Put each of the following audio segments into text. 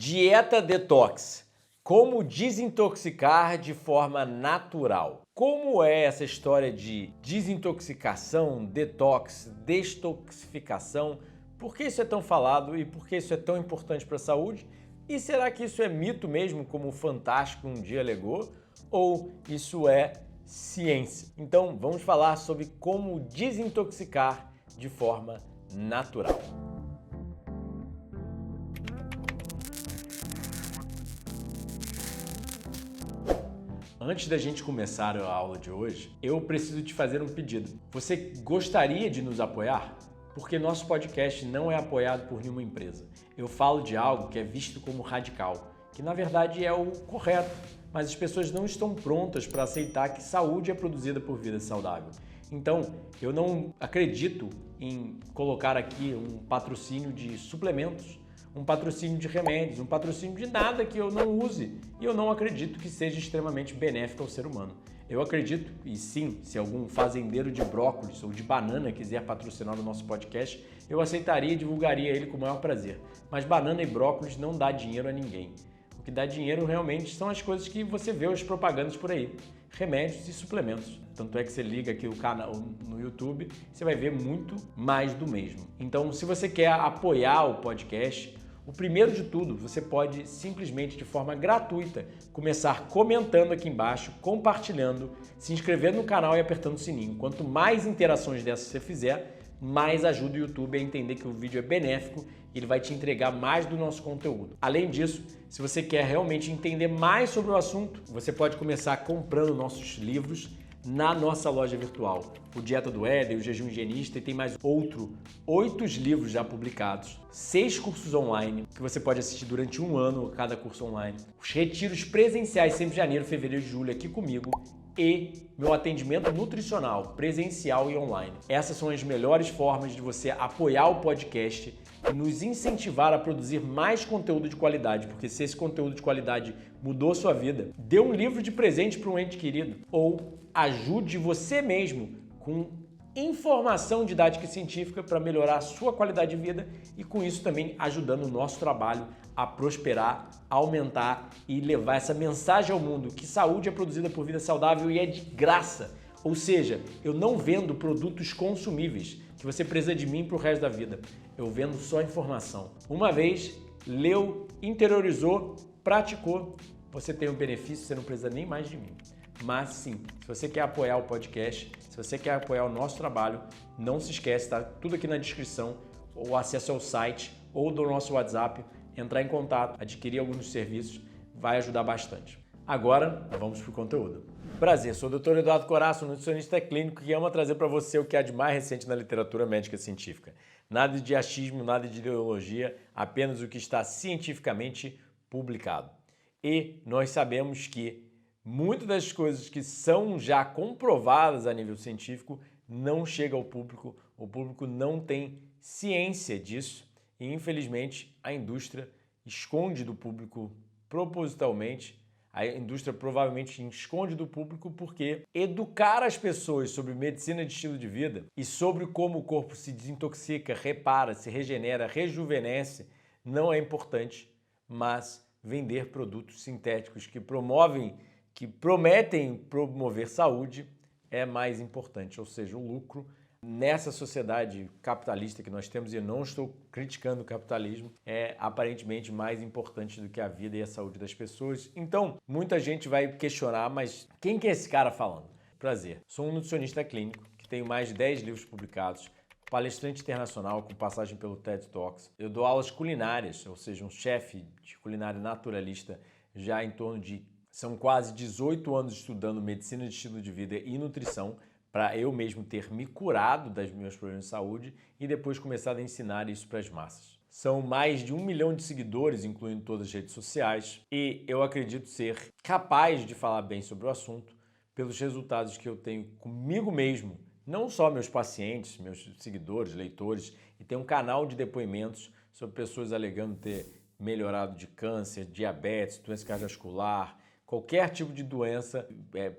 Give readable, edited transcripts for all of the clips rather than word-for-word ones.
Dieta detox. Como desintoxicar de forma natural? Como é essa história de desintoxicação, detox, destoxificação? Por que isso é tão falado e por que isso é tão importante para a saúde? E será que isso é mito mesmo, como o Fantástico um dia alegou? Ou isso é ciência? Então vamos falar sobre como desintoxicar de forma natural. Antes da gente começar a aula de hoje, eu preciso te fazer um pedido. Você gostaria de nos apoiar? Porque nosso podcast não é apoiado por nenhuma empresa. Eu falo de algo que é visto como radical, que na verdade é o correto, mas as pessoas não estão prontas para aceitar que saúde é produzida por vida saudável. Então, eu não acredito em colocar aqui um patrocínio de suplementos, um patrocínio de remédios, um patrocínio de nada que eu não use e eu não acredito que seja extremamente benéfico ao ser humano. Eu acredito, e sim, se algum fazendeiro de brócolis ou de banana quiser patrocinar o nosso podcast, eu aceitaria e divulgaria ele com o maior prazer. Mas banana e brócolis não dá dinheiro a ninguém. O que dá dinheiro realmente são as coisas que você vê as propagandas por aí, remédios e suplementos. Tanto é que você liga aqui o canal no YouTube, você vai ver muito mais do mesmo. Então, se você quer apoiar o podcast, o primeiro de tudo, você pode simplesmente de forma gratuita começar comentando aqui embaixo, compartilhando, se inscrevendo no canal e apertando o sininho. Quanto mais interações dessas você fizer, mais ajuda o YouTube a entender que o vídeo é benéfico e ele vai te entregar mais do nosso conteúdo. Além disso, se você quer realmente entender mais sobre o assunto, você pode começar comprando nossos livros na nossa loja virtual. O Dieta do Éder, o Jejum Higienista e tem mais 8 livros já publicados, 6 cursos online que você pode assistir durante um ano cada curso online, os retiros presenciais sempre janeiro, fevereiro e julho aqui comigo e meu atendimento nutricional presencial e online. Essas são as melhores formas de você apoiar o podcast e nos incentivar a produzir mais conteúdo de qualidade, porque se esse conteúdo de qualidade mudou sua vida, dê um livro de presente para um ente querido ou ajude você mesmo com informação didática e científica para melhorar a sua qualidade de vida e com isso também ajudando o nosso trabalho a prosperar, aumentar e levar essa mensagem ao mundo que saúde é produzida por vida saudável e é de graça. Ou seja, eu não vendo produtos consumíveis que você precisa de mim para o resto da vida. Eu vendo só informação. Uma vez leu, interiorizou, praticou, você tem um benefício, você não precisa nem mais de mim. Mas sim, se você quer apoiar o podcast, se você quer apoiar o nosso trabalho, não se esquece, tá tudo aqui na descrição, ou acesso ao site ou do nosso WhatsApp, entrar em contato, adquirir alguns dos serviços, vai ajudar bastante. Agora, vamos para o conteúdo. Prazer, sou o Dr. Eduardo Coraço, nutricionista clínico que ama trazer para você o que há de mais recente na literatura médica científica. Nada de achismo, nada de ideologia, apenas o que está cientificamente publicado. E nós sabemos que muitas das coisas que são já comprovadas a nível científico não chegam ao público, o público não tem ciência disso e, infelizmente, a indústria esconde do público propositalmente. A indústria provavelmente esconde do público porque educar as pessoas sobre medicina de estilo de vida e sobre como o corpo se desintoxica, repara, se regenera, rejuvenesce não é importante, mas vender produtos sintéticos que prometem promover saúde é mais importante, ou seja, o lucro nessa sociedade capitalista que nós temos, e eu não estou criticando o capitalismo, é aparentemente mais importante do que a vida e a saúde das pessoas. Então, muita gente vai questionar, mas quem que é esse cara falando? Prazer, sou um nutricionista clínico que tenho mais de 10 livros publicados, palestrante internacional com passagem pelo TED Talks. Eu dou aulas culinárias, ou seja, um chefe de culinária naturalista já em torno de... São quase 18 anos estudando medicina de estilo de vida e nutrição para eu mesmo ter me curado dos meus problemas de saúde e depois começado a ensinar isso para as massas. São mais de 1 milhão de seguidores, incluindo todas as redes sociais, e eu acredito ser capaz de falar bem sobre o assunto pelos resultados que eu tenho comigo mesmo, não só meus pacientes, meus seguidores, leitores, e tem um canal de depoimentos sobre pessoas alegando ter melhorado de câncer, diabetes, doença cardiovascular, qualquer tipo de doença,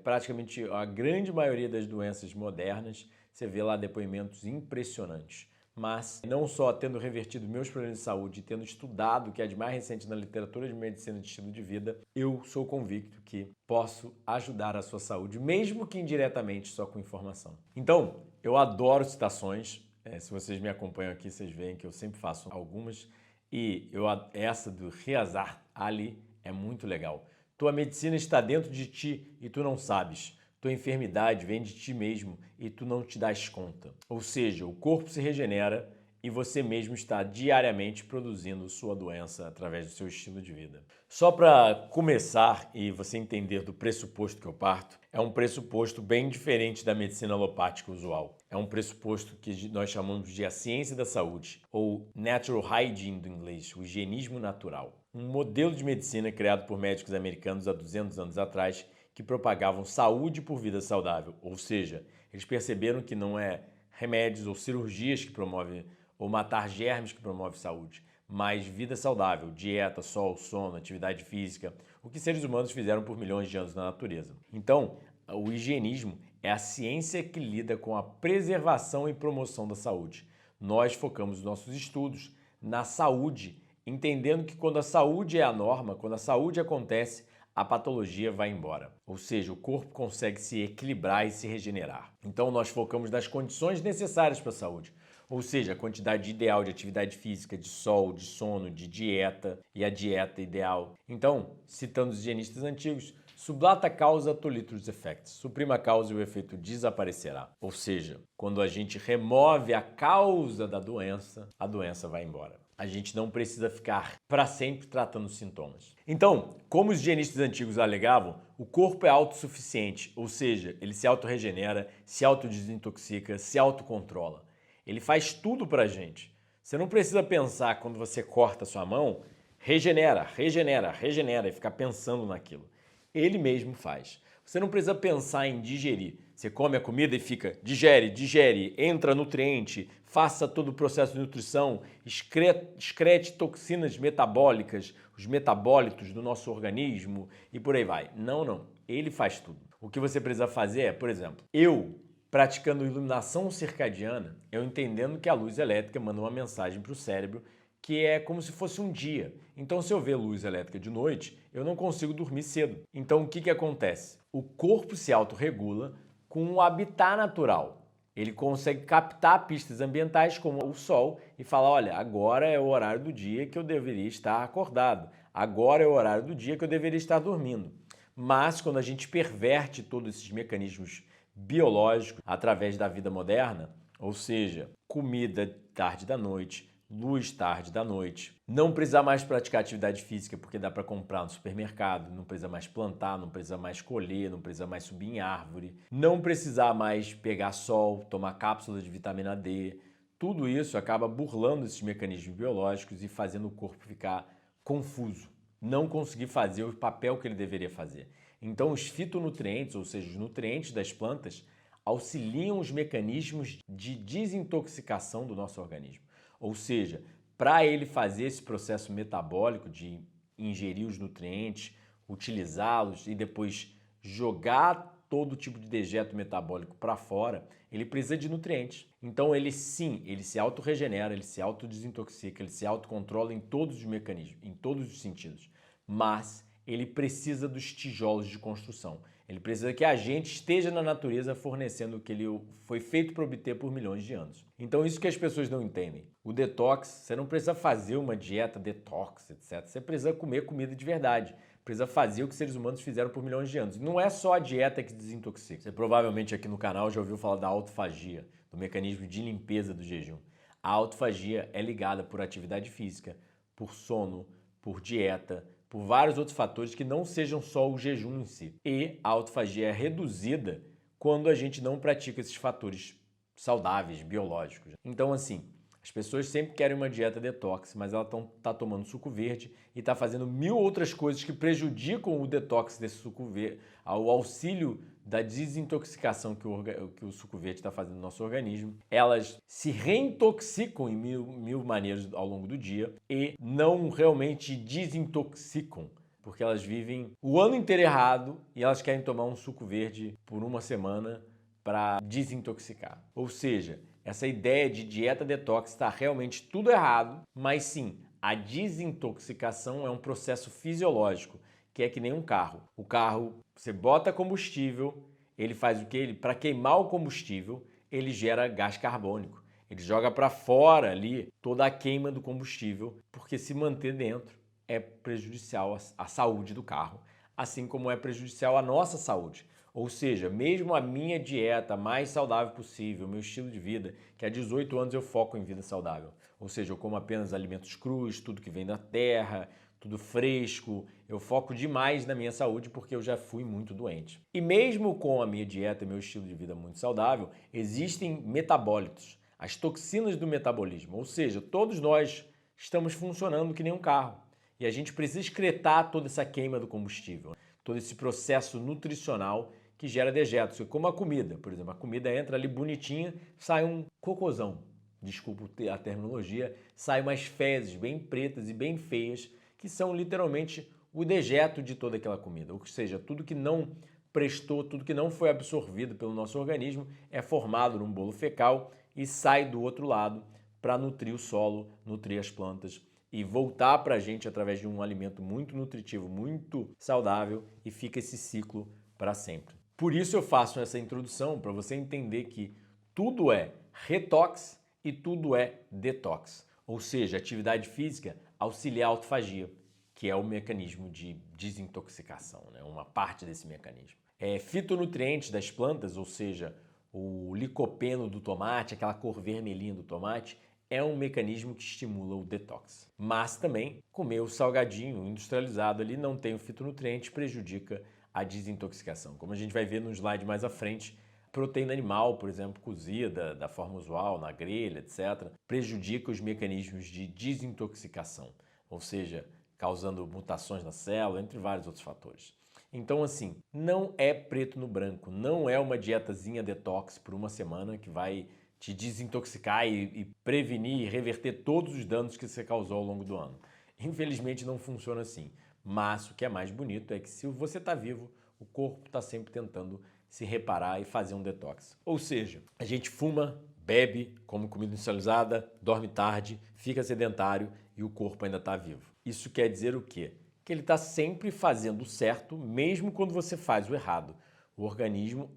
praticamente a grande maioria das doenças modernas, você vê lá depoimentos impressionantes. Mas não só tendo revertido meus problemas de saúde e tendo estudado o que é de mais recente na literatura de medicina de estilo de vida, eu sou convicto que posso ajudar a sua saúde, mesmo que indiretamente, só com informação. Então, eu adoro citações. Se vocês me acompanham aqui, vocês veem que eu sempre faço algumas. E essa do Riazar Ali é muito legal. Tua medicina está dentro de ti e tu não sabes. Tua enfermidade vem de ti mesmo e tu não te dás conta. Ou seja, o corpo se regenera e você mesmo está diariamente produzindo sua doença através do seu estilo de vida. Só para começar e você entender do pressuposto que eu parto, é um pressuposto bem diferente da medicina alopática usual. É um pressuposto que nós chamamos de a ciência da saúde, ou natural hygiene do inglês, o higienismo natural. Um modelo de medicina criado por médicos americanos há 200 anos atrás que propagavam saúde por vida saudável, ou seja, eles perceberam que não é remédios ou cirurgias que promovem ou matar germes que promove saúde, mas vida saudável, dieta, sol, sono, atividade física, o que seres humanos fizeram por milhões de anos na natureza. Então, o higienismo é a ciência que lida com a preservação e promoção da saúde. Nós focamos os nossos estudos na saúde, entendendo que quando a saúde é a norma, quando a saúde acontece, a patologia vai embora. Ou seja, o corpo consegue se equilibrar e se regenerar. Então, nós focamos nas condições necessárias para a saúde. Ou seja, a quantidade ideal de atividade física, de sol, de sono, de dieta e a dieta ideal. Então, citando os higienistas antigos, sublata causa tolitrus effect. Suprima a causa e o efeito desaparecerá. Ou seja, quando a gente remove a causa da doença, a doença vai embora. A gente não precisa ficar para sempre tratando os sintomas. Então, como os higienistas antigos alegavam, o corpo é autossuficiente, ou seja, ele se autorregenera, se autodesintoxica, se autocontrola. Ele faz tudo pra gente. Você não precisa pensar quando você corta a sua mão, regenera, regenera, regenera e ficar pensando naquilo. Ele mesmo faz. Você não precisa pensar em digerir. Você come a comida e fica, digere, digere, entra nutriente, faça todo o processo de nutrição, excrete toxinas metabólicas, os metabólitos do nosso organismo e por aí vai. Não, não. Ele faz tudo. O que você precisa fazer é, por exemplo, eu praticando iluminação circadiana, eu entendendo que a luz elétrica manda uma mensagem para o cérebro que é como se fosse um dia. Então, se eu ver luz elétrica de noite, eu não consigo dormir cedo. Então, o que acontece? O corpo se autorregula com um habitat natural. Ele consegue captar pistas ambientais como o sol e falar, olha, agora é o horário do dia que eu deveria estar acordado. Agora é o horário do dia que eu deveria estar dormindo. Mas, quando a gente perverte todos esses mecanismos biológico através da vida moderna, ou seja, comida tarde da noite, luz tarde da noite, não precisar mais praticar atividade física porque dá para comprar no supermercado, não precisa mais plantar, não precisa mais colher, não precisa mais subir em árvore, não precisar mais pegar sol, tomar cápsula de vitamina D, tudo isso acaba burlando esses mecanismos biológicos e fazendo o corpo ficar confuso, não conseguir fazer o papel que ele deveria fazer. Então, os fitonutrientes, ou seja, os nutrientes das plantas, auxiliam os mecanismos de desintoxicação do nosso organismo. Ou seja, para ele fazer esse processo metabólico de ingerir os nutrientes, utilizá-los e depois jogar todo tipo de dejeto metabólico para fora, ele precisa de nutrientes. Então, ele se autorregenera, ele se autodesintoxica, ele se autocontrola em todos os mecanismos, em todos os sentidos. Mas ele precisa dos tijolos de construção. Ele precisa que a gente esteja na natureza fornecendo o que ele foi feito para obter por milhões de anos. Então, isso que as pessoas não entendem. O detox, você não precisa fazer uma dieta detox, etc. Você precisa comer comida de verdade. Precisa fazer o que seres humanos fizeram por milhões de anos. Não é só a dieta que desintoxica. Você provavelmente aqui no canal já ouviu falar da autofagia, do mecanismo de limpeza do jejum. A autofagia é ligada por atividade física, por sono, por dieta, por vários outros fatores que não sejam só o jejum em si. E a autofagia é reduzida quando a gente não pratica esses fatores saudáveis, biológicos. Então, assim, as pessoas sempre querem uma dieta detox, mas ela está tomando suco verde e está fazendo 1000 outras coisas que prejudicam o detox desse suco verde, o auxílio da desintoxicação que o suco verde está fazendo no nosso organismo. Elas se reintoxicam em mil maneiras ao longo do dia e não realmente desintoxicam, porque elas vivem o ano inteiro errado e elas querem tomar um suco verde por uma semana para desintoxicar. Ou seja, essa ideia de dieta detox está realmente tudo errado, mas sim, a desintoxicação é um processo fisiológico, que é que nem um carro. O carro, você bota combustível, ele faz o quê? Para queimar o combustível, ele gera gás carbônico. Ele joga para fora ali toda a queima do combustível, porque se manter dentro é prejudicial à saúde do carro, assim como é prejudicial à nossa saúde. Ou seja, mesmo a minha dieta mais saudável possível, meu estilo de vida, que há 18 anos eu foco em vida saudável. Ou seja, eu como apenas alimentos crus, tudo que vem da terra, tudo fresco. Eu foco demais na minha saúde porque eu já fui muito doente. E mesmo com a minha dieta e meu estilo de vida muito saudável, existem metabólitos, as toxinas do metabolismo. Ou seja, todos nós estamos funcionando que nem um carro. E a gente precisa excretar toda essa queima do combustível, todo esse processo nutricional que gera dejetos, como a comida, por exemplo. A comida entra ali bonitinha, sai um cocôzão, desculpa a terminologia, sai umas fezes bem pretas e bem feias, que são literalmente o dejeto de toda aquela comida. Ou seja, tudo que não prestou, tudo que não foi absorvido pelo nosso organismo é formado num bolo fecal e sai do outro lado para nutrir o solo, nutrir as plantas e voltar para a gente através de um alimento muito nutritivo, muito saudável, e fica esse ciclo para sempre. Por isso eu faço essa introdução, para você entender que tudo é retox e tudo é detox. Ou seja, atividade física auxilia a autofagia, que é o mecanismo de desintoxicação, né? Uma parte desse mecanismo. Fitonutrientes das plantas, ou seja, o licopeno do tomate, aquela cor vermelhinha do tomate, é um mecanismo que estimula o detox. Mas também comer o salgadinho industrializado ali não tem o fitonutriente, prejudica a desintoxicação. Como a gente vai ver no slide mais à frente, proteína animal, por exemplo, cozida da forma usual, na grelha, etc., prejudica os mecanismos de desintoxicação, ou seja, causando mutações na célula, entre vários outros fatores. Então, assim, não é preto no branco, não é uma dietazinha detox por uma semana que vai te desintoxicar e prevenir e reverter todos os danos que você causou ao longo do ano. Infelizmente não funciona assim, mas o que é mais bonito é que se você está vivo, o corpo está sempre tentando se reparar e fazer um detox. Ou seja, a gente fuma, bebe, come comida industrializada, dorme tarde, fica sedentário e o corpo ainda está vivo. Isso quer dizer o quê? Que ele está sempre fazendo o certo, mesmo quando você faz o errado. O organismo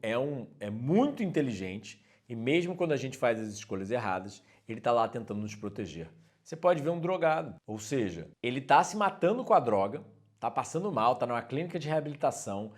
é muito inteligente e mesmo quando a gente faz as escolhas erradas, ele está lá tentando nos proteger. Você pode ver um drogado, ou seja, ele está se matando com a droga, está passando mal, está numa clínica de reabilitação,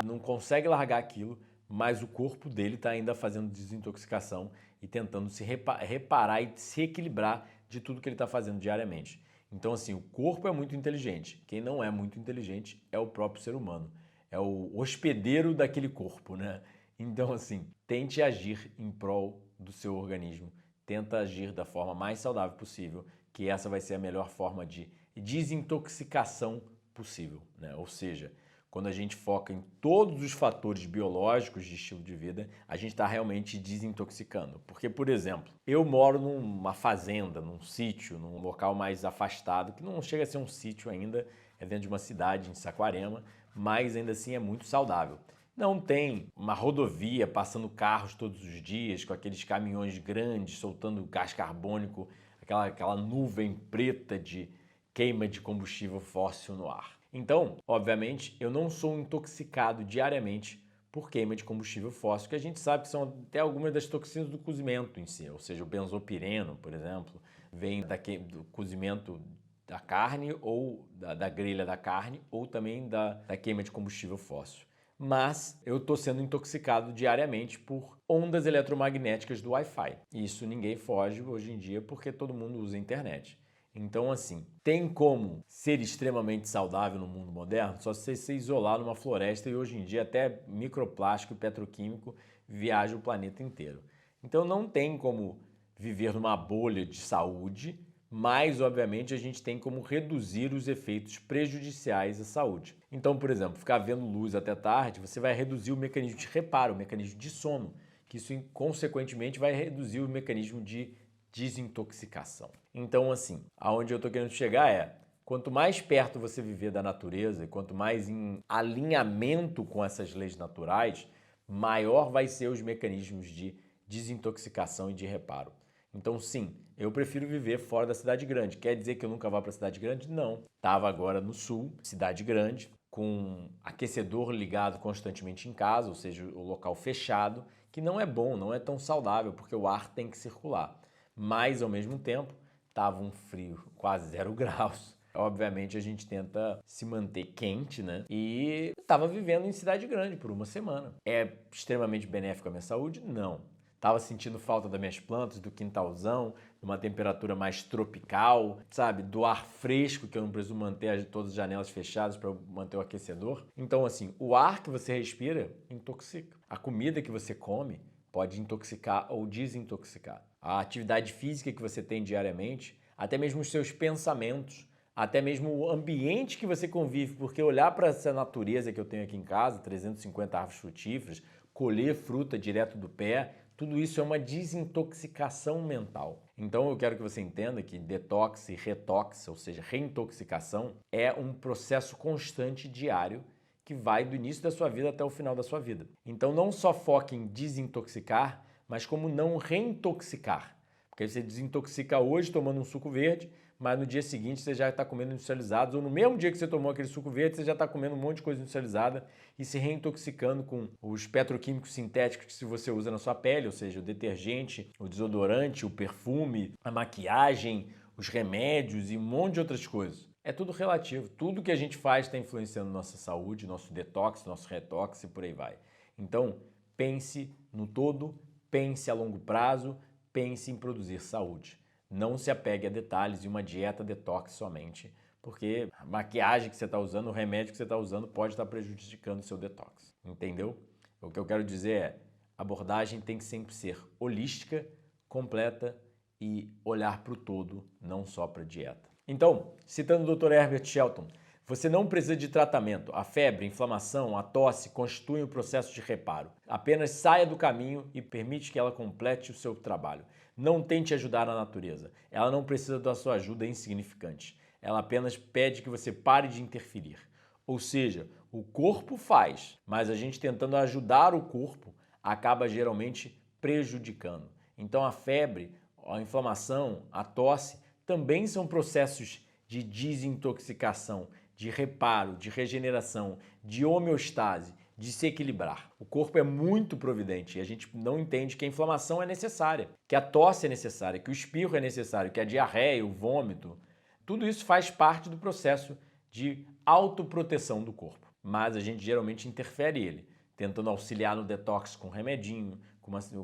não consegue largar aquilo, mas o corpo dele está ainda fazendo desintoxicação e tentando se reparar e se equilibrar de tudo que ele está fazendo diariamente. Então, assim, o corpo é muito inteligente. Quem não é muito inteligente é o próprio ser humano. É o hospedeiro daquele corpo, né? Então, assim, tente agir em prol do seu organismo. Tenta agir da forma mais saudável possível, que essa vai ser a melhor forma de desintoxicação possível, né? Ou seja, quando a gente foca em todos os fatores biológicos de estilo de vida, a gente está realmente desintoxicando. Porque, por exemplo, eu moro numa fazenda, num sítio, num local mais afastado, que não chega a ser um sítio ainda, é dentro de uma cidade, em Saquarema, mas ainda assim é muito saudável. Não tem uma rodovia passando carros todos os dias, com aqueles caminhões grandes soltando gás carbônico, aquela nuvem preta de queima de combustível fóssil no ar. Então, obviamente, eu não sou intoxicado diariamente por queima de combustível fóssil, que a gente sabe que são até algumas das toxinas do cozimento em si, ou seja, o benzopireno, por exemplo, vem do cozimento da carne ou da grelha da carne ou também da queima de combustível fóssil. Mas eu estou sendo intoxicado diariamente por ondas eletromagnéticas do Wi-Fi. Isso ninguém foge hoje em dia porque todo mundo usa a internet. Então, assim, tem como ser extremamente saudável no mundo moderno? Só se você se isolar numa floresta e hoje em dia até microplástico e petroquímico viaja o planeta inteiro. Então não tem como viver numa bolha de saúde, mas obviamente a gente tem como reduzir os efeitos prejudiciais à saúde. Então, por exemplo, ficar vendo luz até tarde, você vai reduzir o mecanismo de reparo, o mecanismo de sono, que isso consequentemente vai reduzir o mecanismo de desintoxicação. Então, assim, aonde eu estou querendo chegar é, quanto mais perto você viver da natureza e quanto mais em alinhamento com essas leis naturais, maior vai ser os mecanismos de desintoxicação e de reparo. Então, sim, eu prefiro viver fora da cidade grande. Quer dizer que eu nunca vá para a cidade grande? Não. Estava agora no sul, cidade grande, com aquecedor ligado constantemente em casa, ou seja, o local fechado, que não é bom, não é tão saudável, porque o ar tem que circular. Mas, ao mesmo tempo, estava um frio, quase 0 graus. Obviamente, a gente tenta se manter quente, né? E estava vivendo em cidade grande por uma semana. É extremamente benéfico à minha saúde? Não. Estava sentindo falta das minhas plantas, do quintalzão, de uma temperatura mais tropical, sabe? Do ar fresco, que eu não preciso manter todas as janelas fechadas para manter o aquecedor. Então, assim, o ar que você respira intoxica. A comida que você come pode intoxicar ou desintoxicar. A atividade física que você tem diariamente, até mesmo os seus pensamentos, até mesmo o ambiente que você convive, porque olhar para essa natureza que eu tenho aqui em casa, 350 árvores frutíferas, colher fruta direto do pé, tudo isso é uma desintoxicação mental. Então eu quero que você entenda que detox e retox, ou seja, reintoxicação, é um processo constante diário que vai do início da sua vida até o final da sua vida. Então não só foque em desintoxicar, mas como não reintoxicar. Porque você desintoxica hoje tomando um suco verde, mas no dia seguinte você já está comendo industrializados, ou no mesmo dia que você tomou aquele suco verde, você já está comendo um monte de coisa industrializada e se reintoxicando com os petroquímicos sintéticos que você usa na sua pele, ou seja, o detergente, o desodorante, o perfume, a maquiagem, os remédios e um monte de outras coisas. É tudo relativo. Tudo que a gente faz está influenciando nossa saúde, nosso detox, nosso retox e por aí vai. Então, pense no todo, pense a longo prazo, pense em produzir saúde. Não se apegue a detalhes e uma dieta detox somente, porque a maquiagem que você está usando, o remédio que você está usando pode estar prejudicando o seu detox. Entendeu? O que eu quero dizer é, a abordagem tem que sempre ser holística, completa e olhar para o todo, não só para a dieta. Então, citando o Dr. Herbert Shelton, você não precisa de tratamento. A febre, a inflamação, a tosse constituem o processo de reparo. Apenas saia do caminho e permite que ela complete o seu trabalho. Não tente ajudar a natureza. Ela não precisa da sua ajuda insignificante. Ela apenas pede que você pare de interferir. Ou seja, o corpo faz, mas a gente tentando ajudar o corpo acaba geralmente prejudicando. Então a febre, a inflamação, a tosse também são processos de desintoxicação, de reparo, de regeneração, de homeostase, de se equilibrar. O corpo é muito providente e a gente não entende que a inflamação é necessária, que a tosse é necessária, que o espirro é necessário, que a diarreia, o vômito, tudo isso faz parte do processo de autoproteção do corpo. Mas a gente geralmente interfere ele, tentando auxiliar no detox com remedinho,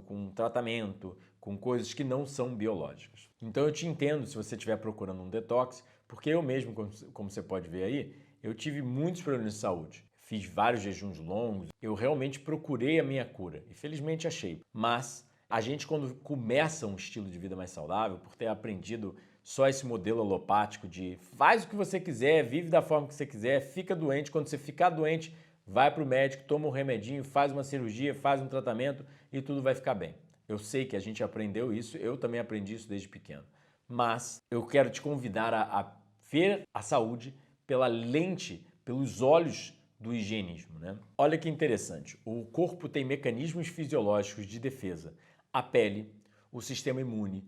com tratamento, com coisas que não são biológicas. Então eu te entendo se você estiver procurando um detox, porque eu mesmo, como você pode ver aí, eu tive muitos problemas de saúde. Fiz vários jejuns longos, eu realmente procurei a minha cura e felizmente achei. Mas a gente quando começa um estilo de vida mais saudável, por ter aprendido só esse modelo alopático de faz o que você quiser, vive da forma que você quiser, fica doente, quando você ficar doente, vai para o médico, toma um remedinho, faz uma cirurgia, faz um tratamento e tudo vai ficar bem. Eu sei que a gente aprendeu isso, eu também aprendi isso desde pequeno. Mas eu quero te convidar a ver a saúde pela lente, pelos olhos do higienismo, né? Olha que interessante, o corpo tem mecanismos fisiológicos de defesa. A pele, o sistema imune,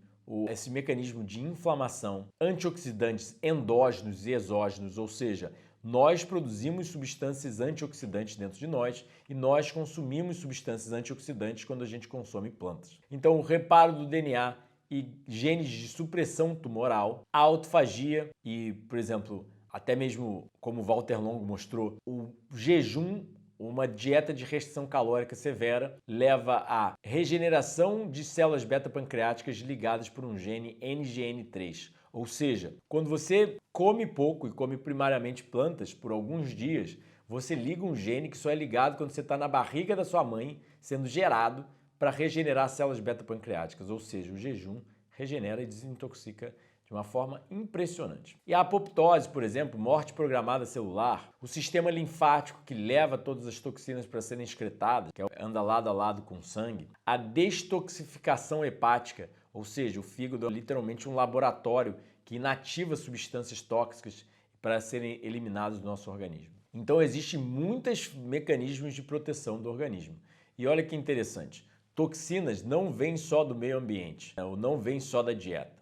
esse mecanismo de inflamação, antioxidantes endógenos e exógenos, ou seja, nós produzimos substâncias antioxidantes dentro de nós e nós consumimos substâncias antioxidantes quando a gente consome plantas. Então, o reparo do DNA e genes de supressão tumoral, a autofagia e, por exemplo, até mesmo como Walter Longo mostrou, o jejum, uma dieta de restrição calórica severa, leva à regeneração de células beta-pancreáticas ligadas por um gene NGN3. Ou seja, quando você come pouco e come primariamente plantas por alguns dias, você liga um gene que só é ligado quando você está na barriga da sua mãe, sendo gerado para regenerar células beta-pancreáticas. Ou seja, o jejum regenera e desintoxica de uma forma impressionante. E a apoptose, por exemplo, morte programada celular, o sistema linfático que leva todas as toxinas para serem excretadas, que anda lado a lado com o sangue, a destoxificação hepática, ou seja, o fígado é literalmente um laboratório que inativa substâncias tóxicas para serem eliminadas do nosso organismo. Então existem muitos mecanismos de proteção do organismo. E olha que interessante, Toxinas não vêm só do meio ambiente, ou não vêm só da dieta.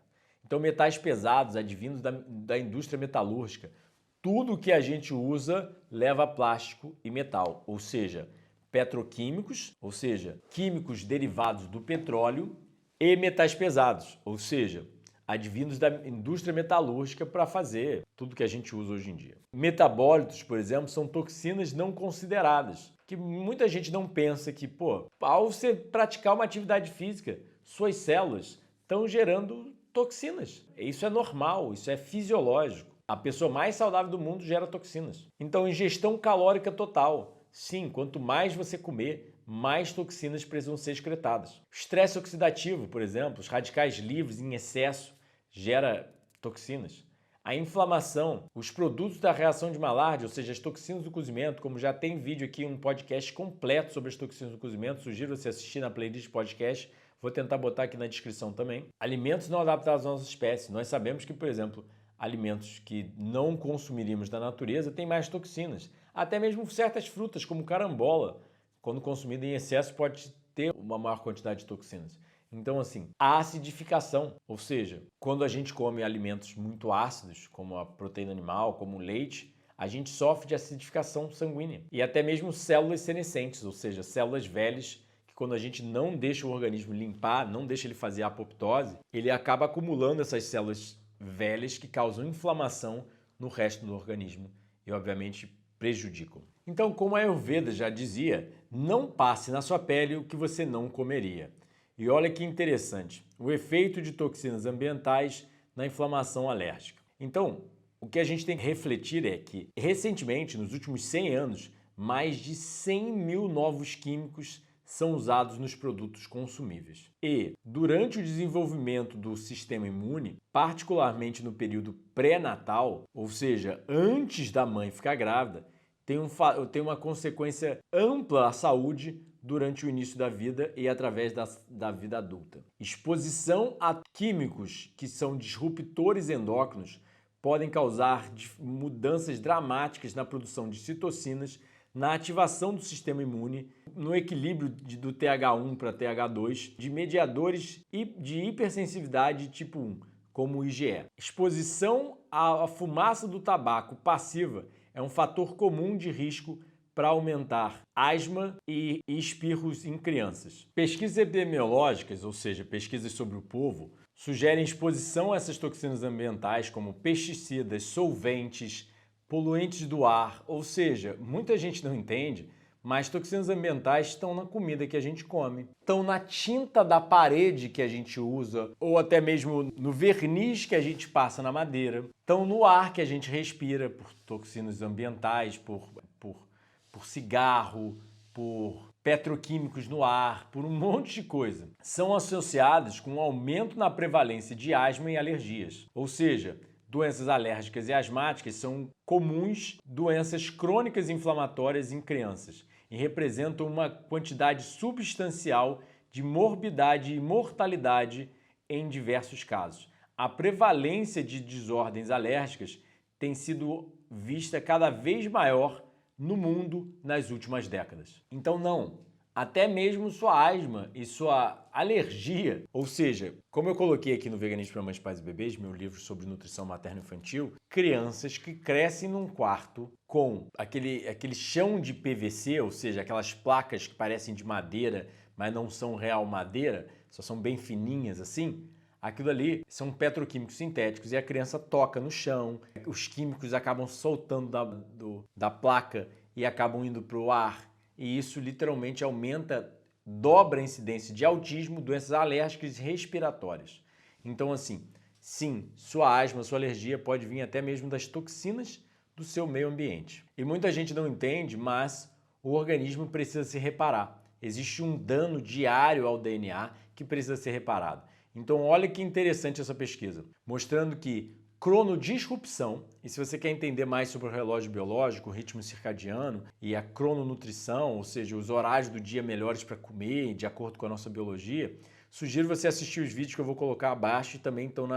Então, metais pesados, advindos da indústria metalúrgica, tudo que a gente usa leva plástico e metal, ou seja, petroquímicos, ou seja, químicos derivados do petróleo, e metais pesados, ou seja, advindos da indústria metalúrgica para fazer tudo que a gente usa hoje em dia. Metabólitos, por exemplo, são toxinas não consideradas, que muita gente não pensa que, ao você praticar uma atividade física, suas células estão gerando toxinas. Isso é normal, isso é fisiológico. A pessoa mais saudável do mundo gera toxinas. Então, ingestão calórica total. Sim, quanto mais você comer, mais toxinas precisam ser excretadas. Estresse oxidativo, por exemplo, os radicais livres em excesso gera toxinas. A inflamação, os produtos da reação de Maillard, ou seja, as toxinas do cozimento, como já tem vídeo aqui, um podcast completo sobre as toxinas do cozimento, sugiro você assistir na playlist podcast, vou tentar botar aqui na descrição também. Alimentos não adaptados à nossa espécie. Nós sabemos que, por exemplo, alimentos que não consumiríamos da natureza têm mais toxinas. Até mesmo certas frutas, como carambola, quando consumida em excesso, pode ter uma maior quantidade de toxinas. Então, assim, a acidificação, ou seja, quando a gente come alimentos muito ácidos, como a proteína animal, como o leite, a gente sofre de acidificação sanguínea. E até mesmo células senescentes, ou seja, células velhas, que quando a gente não deixa o organismo limpar, não deixa ele fazer a apoptose, ele acaba acumulando essas células velhas que causam inflamação no resto do organismo e, obviamente, prejudicam. Então, como a Ayurveda já dizia, não passe na sua pele o que você não comeria. E olha que interessante, o efeito de toxinas ambientais na inflamação alérgica. Então, o que a gente tem que refletir é que, recentemente, nos últimos 100 anos, mais de 100 mil novos químicos são usados nos produtos consumíveis. E, durante o desenvolvimento do sistema imune, particularmente no período pré-natal, ou seja, antes da mãe ficar grávida, tem uma consequência ampla à saúde durante o início da vida e através da vida adulta. Exposição a químicos que são disruptores endócrinos podem causar mudanças dramáticas na produção de citocinas, na ativação do sistema imune, no equilíbrio do TH1 para TH2, de mediadores de hipersensibilidade tipo 1, como o IgE. Exposição à fumaça do tabaco passiva é um fator comum de risco para aumentar asma e espirros em crianças. Pesquisas epidemiológicas, ou seja, pesquisas sobre o povo, sugerem exposição a essas toxinas ambientais como pesticidas, solventes, poluentes do ar, ou seja, muita gente não entende, mas toxinas ambientais estão na comida que a gente come, estão na tinta da parede que a gente usa, ou até mesmo no verniz que a gente passa na madeira, estão no ar que a gente respira por toxinas ambientais, por cigarro, por petroquímicos no ar, por um monte de coisa. São associados com um aumento na prevalência de asma e alergias, ou seja, doenças alérgicas e asmáticas são comuns doenças crônicas inflamatórias em crianças e representam uma quantidade substancial de morbidade e mortalidade em diversos casos. A prevalência de desordens alérgicas tem sido vista cada vez maior no mundo nas últimas décadas. Então não, até mesmo sua asma e sua alergia, ou seja, como eu coloquei aqui no Veganismo para Mães, Pais e Bebês, meu livro sobre nutrição materno-infantil, crianças que crescem num quarto com aquele chão de PVC, ou seja, aquelas placas que parecem de madeira, mas não são real madeira, só são bem fininhas assim, aquilo ali são petroquímicos sintéticos e a criança toca no chão, os químicos acabam soltando da placa e acabam indo para o ar. E isso literalmente dobra a incidência de autismo, doenças alérgicas e respiratórias. Então, assim, sim, sua asma, sua alergia pode vir até mesmo das toxinas do seu meio ambiente. E muita gente não entende, mas o organismo precisa se reparar. Existe um dano diário ao DNA que precisa ser reparado. Então, olha que interessante essa pesquisa, mostrando que cronodisrupção, e se você quer entender mais sobre o relógio biológico, o ritmo circadiano e a crononutrição, ou seja, os horários do dia melhores para comer, de acordo com a nossa biologia, sugiro você assistir os vídeos que eu vou colocar abaixo e também estão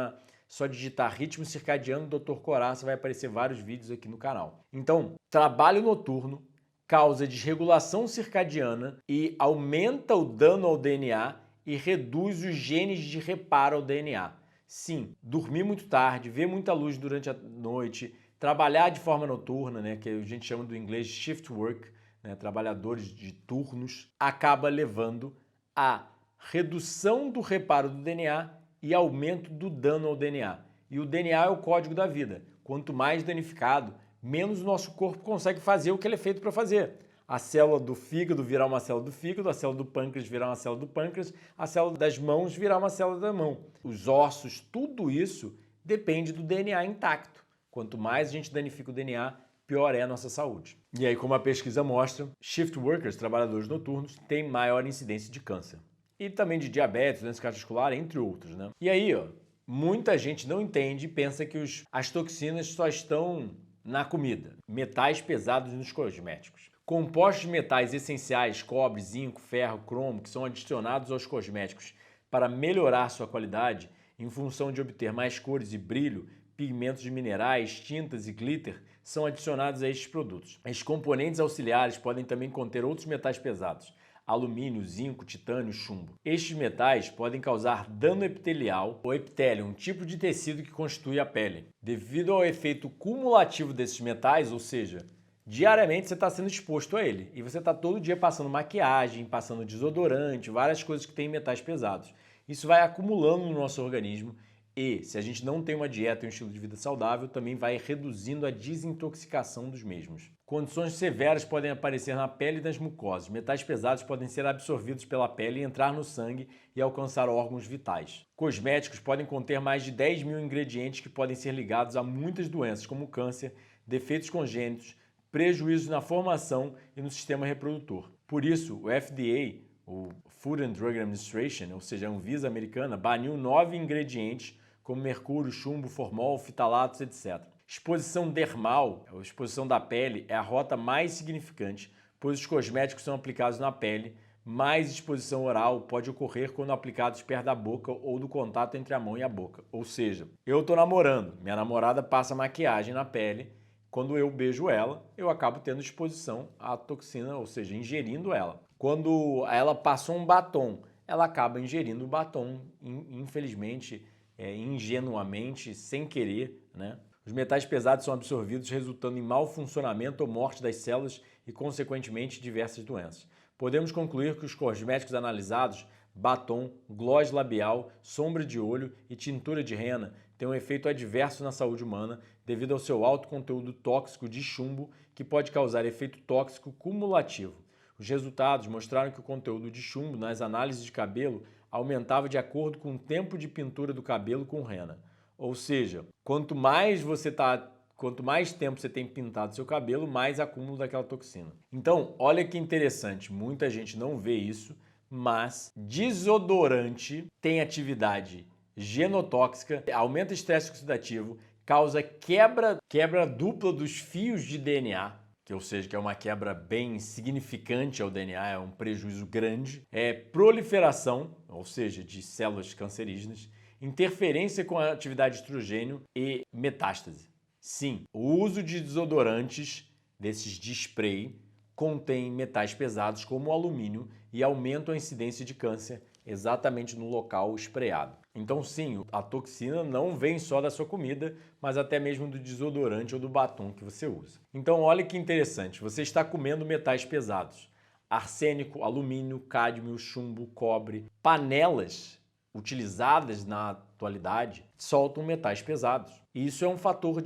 só digitar ritmo circadiano Dr. Coraça, vai aparecer vários vídeos aqui no canal. Então, trabalho noturno, causa desregulação circadiana e aumenta o dano ao DNA e reduz os genes de reparo ao DNA. Sim, dormir muito tarde, ver muita luz durante a noite, trabalhar de forma noturna, né, que a gente chama do inglês shift work, né, trabalhadores de turnos, acaba levando a redução do reparo do DNA e aumento do dano ao DNA. E o DNA é o código da vida. Quanto mais danificado, menos o nosso corpo consegue fazer o que ele é feito para fazer. A célula do fígado virar uma célula do fígado, a célula do pâncreas virar uma célula do pâncreas, a célula das mãos virar uma célula da mão. Os ossos, tudo isso depende do DNA intacto. Quanto mais a gente danifica o DNA, pior é a nossa saúde. E aí, como a pesquisa mostra, shift workers, trabalhadores noturnos, têm maior incidência de câncer. E também de diabetes, doença cardiovascular, entre outros, né? E aí, muita gente não entende e pensa que as toxinas só estão na comida. Metais pesados nos cosméticos. Compostos de metais essenciais, cobre, zinco, ferro, cromo, que são adicionados aos cosméticos para melhorar sua qualidade, em função de obter mais cores e brilho, pigmentos de minerais, tintas e glitter, são adicionados a estes produtos. Os componentes auxiliares podem também conter outros metais pesados, alumínio, zinco, titânio, chumbo. Estes metais podem causar dano epitelial ou epitélio, um tipo de tecido que constitui a pele. Devido ao efeito cumulativo desses metais, ou seja, diariamente você está sendo exposto a ele e você está todo dia passando maquiagem, passando desodorante, várias coisas que têm metais pesados. Isso vai acumulando no nosso organismo e, se a gente não tem uma dieta e um estilo de vida saudável, também vai reduzindo a desintoxicação dos mesmos. Condições severas podem aparecer na pele e nas mucosas. Metais pesados podem ser absorvidos pela pele e entrar no sangue e alcançar órgãos vitais. Cosméticos podem conter mais de 10 mil ingredientes que podem ser ligados a muitas doenças, como câncer, defeitos congênitos, prejuízos na formação e no sistema reprodutor. Por isso, o FDA, o Food and Drug Administration, ou seja, a Anvisa americana, baniu 9 ingredientes como mercúrio, chumbo, formol, fitalatos, etc. Exposição dermal, a exposição da pele, é a rota mais significante, pois os cosméticos são aplicados na pele, mais exposição oral pode ocorrer quando aplicados perto da boca ou do contato entre a mão e a boca. Ou seja, eu estou namorando, minha namorada passa maquiagem na pele, quando eu beijo ela, eu acabo tendo exposição à toxina, ou seja, ingerindo ela. Quando ela passou um batom, ela acaba ingerindo o batom, infelizmente, ingenuamente, sem querer, né? Os metais pesados são absorvidos, resultando em mau funcionamento ou morte das células e, consequentemente, diversas doenças. Podemos concluir que os cosméticos analisados, batom, gloss labial, sombra de olho e tintura de rena, têm um efeito adverso na saúde humana devido ao seu alto conteúdo tóxico de chumbo, que pode causar efeito tóxico cumulativo. Os resultados mostraram que o conteúdo de chumbo nas análises de cabelo aumentava de acordo com o tempo de pintura do cabelo com rena. Ou seja, quanto mais tempo você tem pintado seu cabelo, mais acúmulo daquela toxina. Então, olha que interessante, muita gente não vê isso, mas desodorante tem atividade genotóxica, aumenta o estresse oxidativo, causa quebra dupla dos fios de DNA, ou seja, que é uma quebra bem significante ao DNA, é um prejuízo grande, proliferação, ou seja, de células cancerígenas, interferência com a atividade de estrogênio e metástase. Sim, o uso de desodorantes, desses de spray, contém metais pesados como o alumínio e aumentam a incidência de câncer exatamente no local sprayado. Então sim, a toxina não vem só da sua comida, mas até mesmo do desodorante ou do batom que você usa. Então olha que interessante, você está comendo metais pesados. Arsênico, alumínio, cádmio, chumbo, cobre, panelas utilizadas na atualidade soltam metais pesados. E isso é um fator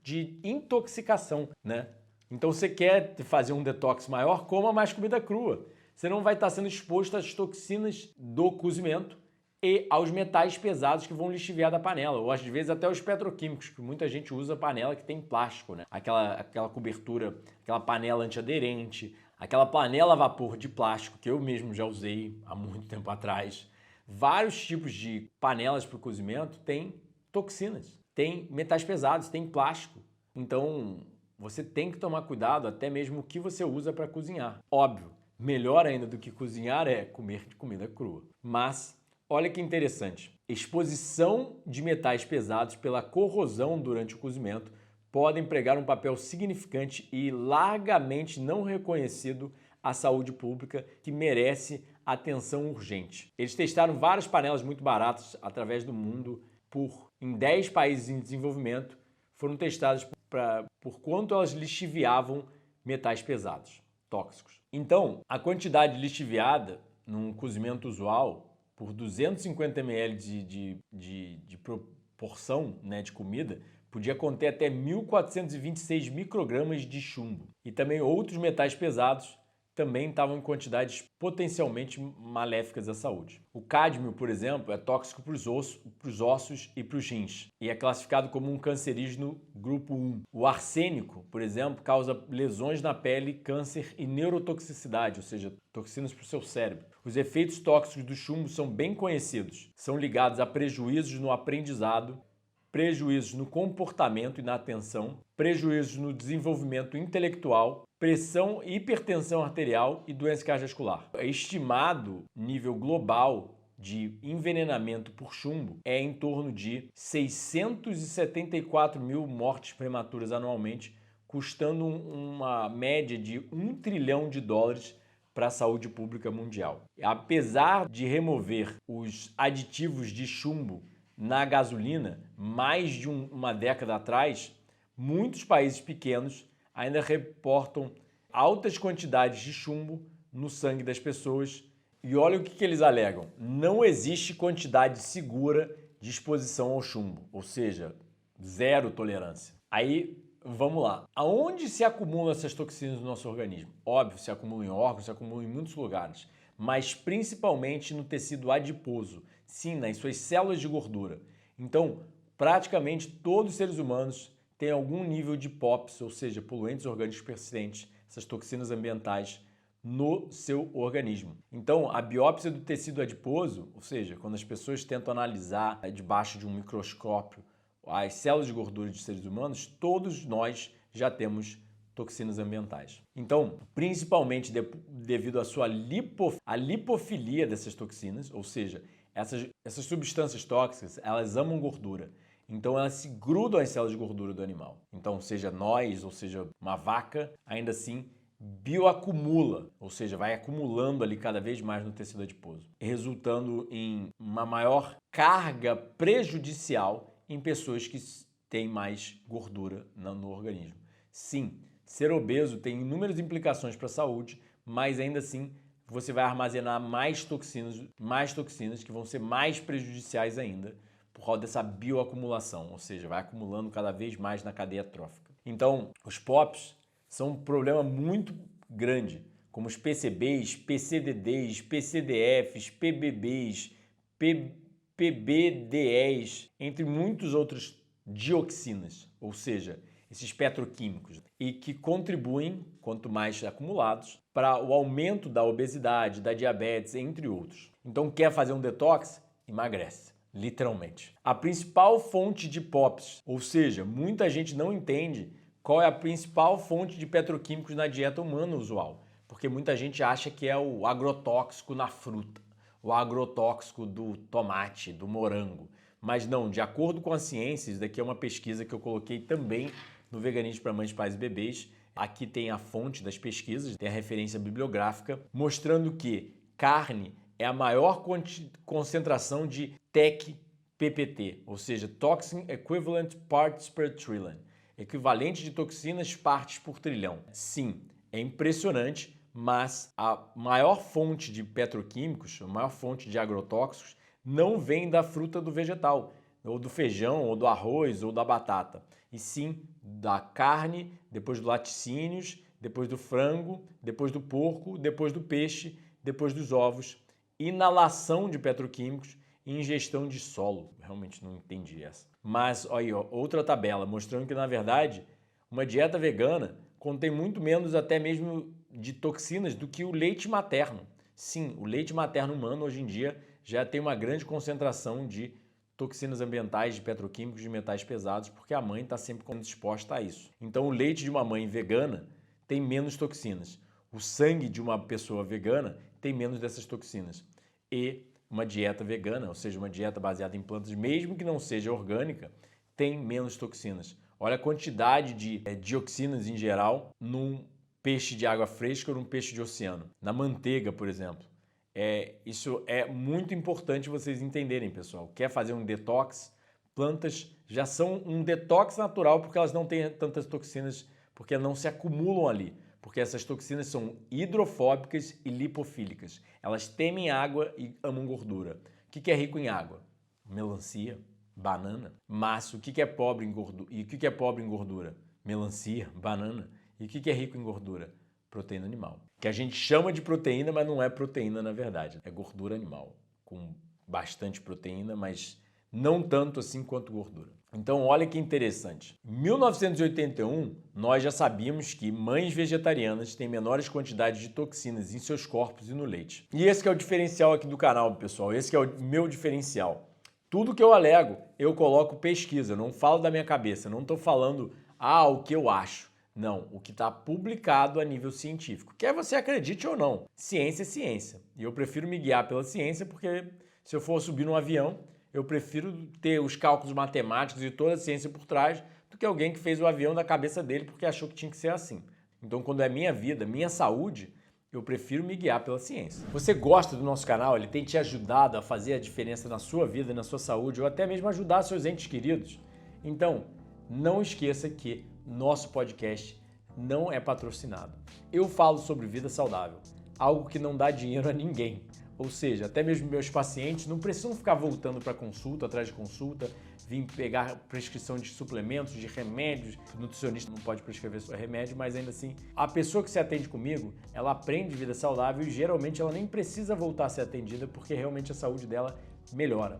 de intoxicação, né? Então você quer fazer um detox maior, coma mais comida crua. Você não vai estar sendo exposto às toxinas do cozimento e aos metais pesados que vão lixiviar da panela, ou às vezes até os petroquímicos, que muita gente usa panela que tem plástico, né? Aquela cobertura, aquela panela antiaderente, aquela panela a vapor de plástico que eu mesmo já usei há muito tempo atrás. Vários tipos de panelas para o cozimento têm toxinas, tem metais pesados, tem plástico. Então você tem que tomar cuidado até mesmo o que você usa para cozinhar. Óbvio, melhor ainda do que cozinhar é comer de comida crua. Mas olha que interessante, exposição de metais pesados pela corrosão durante o cozimento podem pregar um papel significante e largamente não reconhecido à saúde pública que merece atenção urgente. Eles testaram várias panelas muito baratas através do mundo em 10 países em desenvolvimento, foram testadas por quanto elas lixiviavam metais pesados, tóxicos. Então, a quantidade lixiviada num cozimento usual por 250 ml de proporção, né, de comida, podia conter até 1.426 microgramas de chumbo. E também outros metais pesados também estavam em quantidades potencialmente maléficas à saúde. O cádmio, por exemplo, é tóxico para os ossos e para os rins e é classificado como um cancerígeno grupo 1. O arsênico, por exemplo, causa lesões na pele, câncer e neurotoxicidade, ou seja, toxinas para o seu cérebro. Os efeitos tóxicos do chumbo são bem conhecidos. São ligados a prejuízos no aprendizado, prejuízos no comportamento e na atenção, prejuízos no desenvolvimento intelectual, pressão e hipertensão arterial e doença cardiovascular. É estimado nível global de envenenamento por chumbo é em torno de 674 mil mortes prematuras anualmente, custando uma média de $1 trilhão para a saúde pública mundial. Apesar de remover os aditivos de chumbo na gasolina mais de uma década atrás, muitos países pequenos ainda reportam altas quantidades de chumbo no sangue das pessoas. E olha o que eles alegam: não existe quantidade segura de exposição ao chumbo, ou seja, zero tolerância. Aí, vamos lá. Aonde se acumulam essas toxinas no nosso organismo? Óbvio, se acumulam em órgãos, se acumulam em muitos lugares, mas principalmente no tecido adiposo, sim, nas suas células de gordura. Então, praticamente todos os seres humanos têm algum nível de POPs, ou seja, poluentes orgânicos persistentes, essas toxinas ambientais, no seu organismo. Então, a biópsia do tecido adiposo, ou seja, quando as pessoas tentam analisar debaixo de um microscópio as células de gordura de seres humanos, todos nós já temos toxinas ambientais. Então, principalmente devido à sua lipofilia dessas toxinas, ou seja, essas substâncias tóxicas, elas amam gordura. Então, elas se grudam às células de gordura do animal. Então, seja nós, ou seja, uma vaca, ainda assim, bioacumula, ou seja, vai acumulando ali cada vez mais no tecido adiposo, resultando em uma maior carga prejudicial em pessoas que têm mais gordura no organismo. Sim, ser obeso tem inúmeras implicações para a saúde, mas ainda assim você vai armazenar mais toxinas que vão ser mais prejudiciais ainda por causa dessa bioacumulação, ou seja, vai acumulando cada vez mais na cadeia trófica. Então, os POPs são um problema muito grande, como os PCBs, PCDDs, PCDFs, PBBs, PBDEs, entre muitos outros dioxinas, ou seja, esses petroquímicos, e que contribuem, quanto mais acumulados, para o aumento da obesidade, da diabetes, entre outros. Então, quer fazer um detox? Emagrece, literalmente. A principal fonte de POPs, ou seja, muita gente não entende qual é a principal fonte de petroquímicos na dieta humana usual, porque muita gente acha que é o agrotóxico na fruta, o agrotóxico do tomate, do morango. Mas não, de acordo com a ciência, isso daqui é uma pesquisa que eu coloquei também no Veganismo para Mães, Pais e Bebês. Aqui tem a fonte das pesquisas, tem a referência bibliográfica, mostrando que carne é a maior concentração de TEC-PPT, ou seja, Toxin Equivalent Parts per Trillion, equivalente de toxinas partes por trilhão. Sim, é impressionante, mas a maior fonte de petroquímicos, a maior fonte de agrotóxicos, não vem da fruta do vegetal, ou do feijão, ou do arroz, ou da batata, e sim da carne, depois dos laticínios, depois do frango, depois do porco, depois do peixe, depois dos ovos, inalação de petroquímicos e ingestão de solo. Realmente não entendi essa. Mas, olha aí, outra tabela mostrando que, na verdade, uma dieta vegana contém muito menos até mesmo de toxinas do que o leite materno. Sim, o leite materno humano hoje em dia já tem uma grande concentração de toxinas ambientais, de petroquímicos, de metais pesados, porque a mãe está sempre exposta a isso. Então, o leite de uma mãe vegana tem menos toxinas. O sangue de uma pessoa vegana tem menos dessas toxinas. E uma dieta vegana, ou seja, uma dieta baseada em plantas, mesmo que não seja orgânica, tem menos toxinas. Olha a quantidade de dioxinas em geral num peixe de água fresca ou num peixe de oceano. Na manteiga, por exemplo. Isso é muito importante vocês entenderem, pessoal. Quer fazer um detox? Plantas já são um detox natural porque elas não têm tantas toxinas, porque não se acumulam ali. Porque essas toxinas são hidrofóbicas e lipofílicas. Elas temem água e amam gordura. O que é rico em água? Melancia, banana. Mas o que é pobre em gordura? E o que é pobre em gordura? Melancia, banana. E o que é rico em gordura? Proteína animal. Que a gente chama de proteína, mas não é proteína na verdade. É gordura animal, com bastante proteína, mas não tanto assim quanto gordura. Então olha que interessante. Em 1981, nós já sabíamos que mães vegetarianas têm menores quantidades de toxinas em seus corpos e no leite. E esse que é o diferencial aqui do canal, pessoal. Esse que é o meu diferencial. Tudo que eu alego, eu coloco pesquisa, eu não falo da minha cabeça, não estou falando o que eu acho. Não, o que está publicado a nível científico. Quer você acredite ou não, ciência é ciência. E eu prefiro me guiar pela ciência porque se eu for subir num avião, eu prefiro ter os cálculos matemáticos e toda a ciência por trás do que alguém que fez o avião da cabeça dele porque achou que tinha que ser assim. Então, quando é minha vida, minha saúde, eu prefiro me guiar pela ciência. Você gosta do nosso canal? Ele tem te ajudado a fazer a diferença na sua vida e na sua saúde ou até mesmo ajudar seus entes queridos? Então, não esqueça que nosso podcast não é patrocinado. Eu falo sobre vida saudável, algo que não dá dinheiro a ninguém. Ou seja, até mesmo meus pacientes não precisam ficar voltando para consulta, atrás de consulta, vir pegar prescrição de suplementos, de remédios. O nutricionista não pode prescrever remédio, mas ainda assim, a pessoa que se atende comigo, ela aprende vida saudável e geralmente ela nem precisa voltar a ser atendida porque realmente a saúde dela melhora.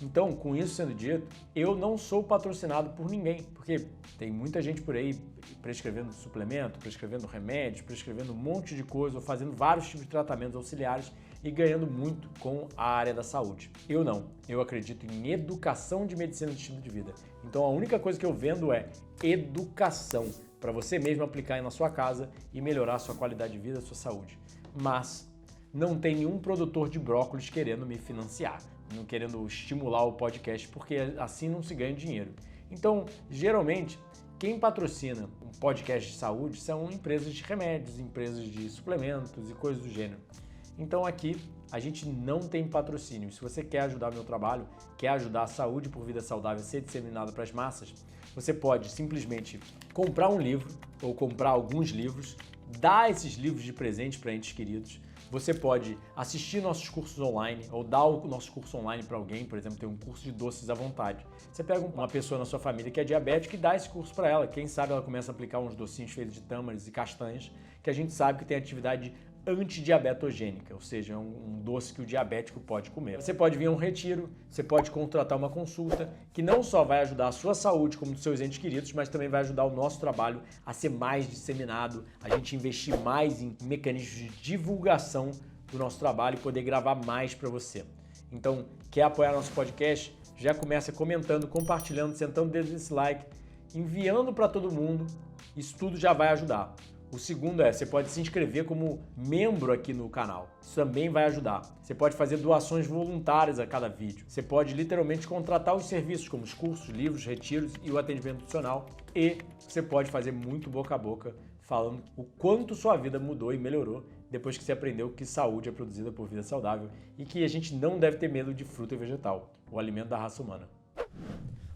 Então, com isso sendo dito, eu não sou patrocinado por ninguém, porque tem muita gente por aí prescrevendo suplemento, prescrevendo remédios, prescrevendo um monte de coisa, ou fazendo vários tipos de tratamentos auxiliares e ganhando muito com a área da saúde. Eu não. Eu acredito em educação de medicina de estilo de vida. Então, a única coisa que eu vendo é educação para você mesmo aplicar na sua casa e melhorar a sua qualidade de vida, a sua saúde. Mas não tem nenhum produtor de brócolis querendo me financiar, não querendo estimular o podcast, porque assim não se ganha dinheiro. Então, geralmente, quem patrocina um podcast de saúde são empresas de remédios, empresas de suplementos e coisas do gênero. Então aqui a gente não tem patrocínio. Se você quer ajudar o meu trabalho, quer ajudar a saúde por vida saudável a ser disseminada para as massas, você pode simplesmente comprar um livro ou comprar alguns livros, dar esses livros de presente para entes queridos. Você pode assistir nossos cursos online ou dar o nosso curso online para alguém, por exemplo, tem um curso de doces à vontade. Você pega uma pessoa na sua família que é diabética e dá esse curso para ela. Quem sabe ela começa a aplicar uns docinhos feitos de tâmaras e castanhas, que a gente sabe que tem atividade antidiabetogênica, ou seja, um doce que o diabético pode comer. Você pode vir a um retiro, você pode contratar uma consulta, que não só vai ajudar a sua saúde como dos seus entes queridos, mas também vai ajudar o nosso trabalho a ser mais disseminado, a gente investir mais em mecanismos de divulgação do nosso trabalho e poder gravar mais para você. Então, quer apoiar nosso podcast? Já começa comentando, compartilhando, sentando o dedo nesse like, enviando para todo mundo, isso tudo já vai ajudar. O segundo você pode se inscrever como membro aqui no canal. Isso também vai ajudar. Você pode fazer doações voluntárias a cada vídeo. Você pode literalmente contratar os serviços como os cursos, livros, retiros e o atendimento nutricional. E você pode fazer muito boca a boca falando o quanto sua vida mudou e melhorou depois que você aprendeu que saúde é produzida por vida saudável e que a gente não deve ter medo de fruta e vegetal, o alimento da raça humana.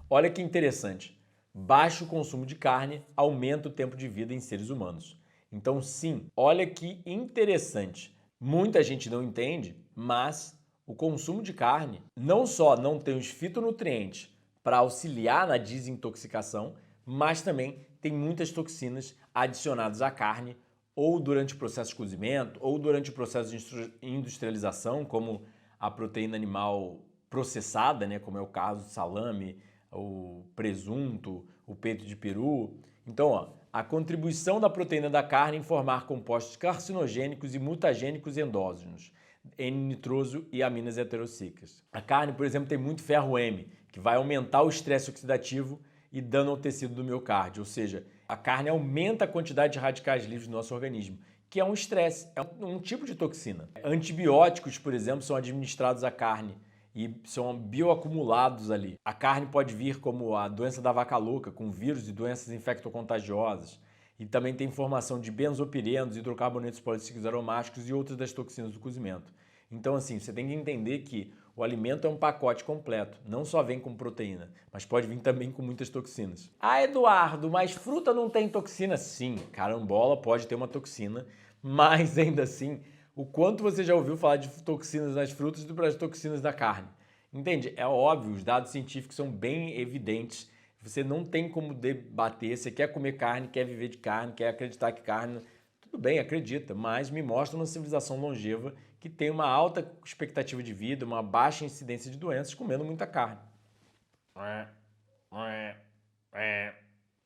Olha que interessante. Baixo consumo de carne aumenta o tempo de vida em seres humanos. Então, sim, olha que interessante. Muita gente não entende, mas o consumo de carne não só não tem os fitonutrientes para auxiliar na desintoxicação, mas também tem muitas toxinas adicionadas à carne ou durante o processo de cozimento ou durante o processo de industrialização, como a proteína animal processada, né, como é o caso do salame, o presunto, o peito de peru. Então, a contribuição da proteína da carne em formar compostos carcinogênicos e mutagênicos endógenos, N-nitroso e aminas heterocíclicas. A carne, por exemplo, tem muito ferro M, que vai aumentar o estresse oxidativo e dano ao tecido do miocárdio, ou seja, a carne aumenta a quantidade de radicais livres no nosso organismo, que é um estresse, é um tipo de toxina. Antibióticos, por exemplo, são administrados à carne e são bioacumulados ali. A carne pode vir como a doença da vaca louca, com vírus e doenças infectocontagiosas. E também tem formação de benzopirenos, hidrocarbonetos policíclicos aromáticos e outras das toxinas do cozimento. Então, assim, você tem que entender que o alimento é um pacote completo, não só vem com proteína, mas pode vir também com muitas toxinas. Ah, Eduardo, mas fruta não tem toxina? Sim, carambola pode ter uma toxina, mas ainda assim, o quanto você já ouviu falar de toxinas nas frutas do que das toxinas da carne? Entende? É óbvio, os dados científicos são bem evidentes. Você não tem como debater, você quer comer carne, quer viver de carne, quer acreditar que carne... Tudo bem, acredita, mas me mostra uma civilização longeva que tem uma alta expectativa de vida, uma baixa incidência de doenças comendo muita carne.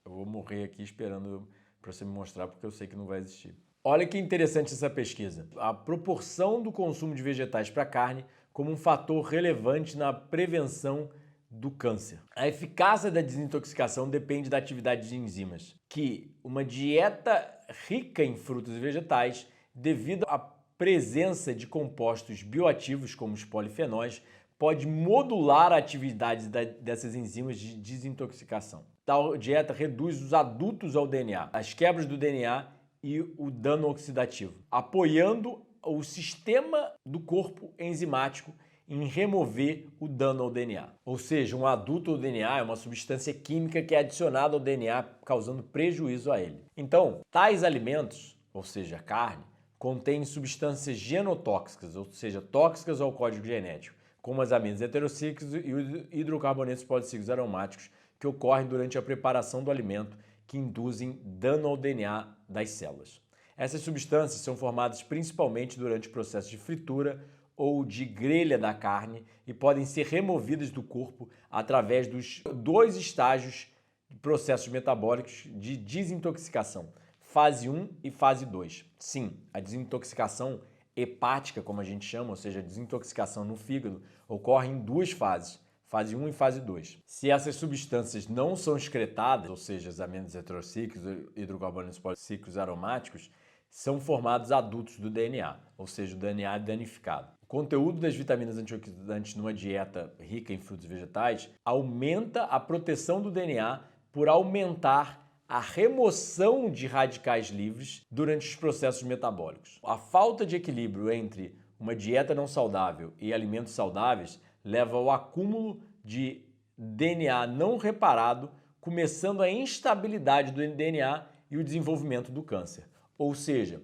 Eu vou morrer aqui esperando para você me mostrar porque eu sei que não vai existir. Olha que interessante essa pesquisa. A proporção do consumo de vegetais para carne como um fator relevante na prevenção do câncer. A eficácia da desintoxicação depende da atividade de enzimas, que uma dieta rica em frutas e vegetais, devido à presença de compostos bioativos como os polifenóis, pode modular a atividade dessas enzimas de desintoxicação. Tal dieta reduz os adutos ao DNA, as quebras do DNA e o dano oxidativo, apoiando o sistema do corpo enzimático em remover o dano ao DNA. Ou seja, um aduto ao DNA é uma substância química que é adicionada ao DNA, causando prejuízo a ele. Então, tais alimentos, ou seja, a carne, contêm substâncias genotóxicas, ou seja, tóxicas ao código genético, como as aminas heterocíclicas e os hidrocarbonetos policíclicos aromáticos, que ocorrem durante a preparação do alimento, que induzem dano ao DNA das células. Essas substâncias são formadas principalmente durante o processo de fritura ou de grelha da carne e podem ser removidas do corpo através dos dois estágios de processos metabólicos de desintoxicação, fase 1 e fase 2. Sim, a desintoxicação hepática, como a gente chama, ou seja, a desintoxicação no fígado, ocorre em duas fases, fase 1 e fase 2. Se essas substâncias não são excretadas, ou seja, as aminas heterocíclicos, hidrocarbonetos policíclicos aromáticos, são formados adutos do DNA, ou seja, o DNA é danificado. O conteúdo das vitaminas antioxidantes numa dieta rica em frutos e vegetais aumenta a proteção do DNA por aumentar a remoção de radicais livres durante os processos metabólicos. A falta de equilíbrio entre uma dieta não saudável e alimentos saudáveis leva ao acúmulo de DNA não reparado, começando a instabilidade do DNA e o desenvolvimento do câncer. Ou seja,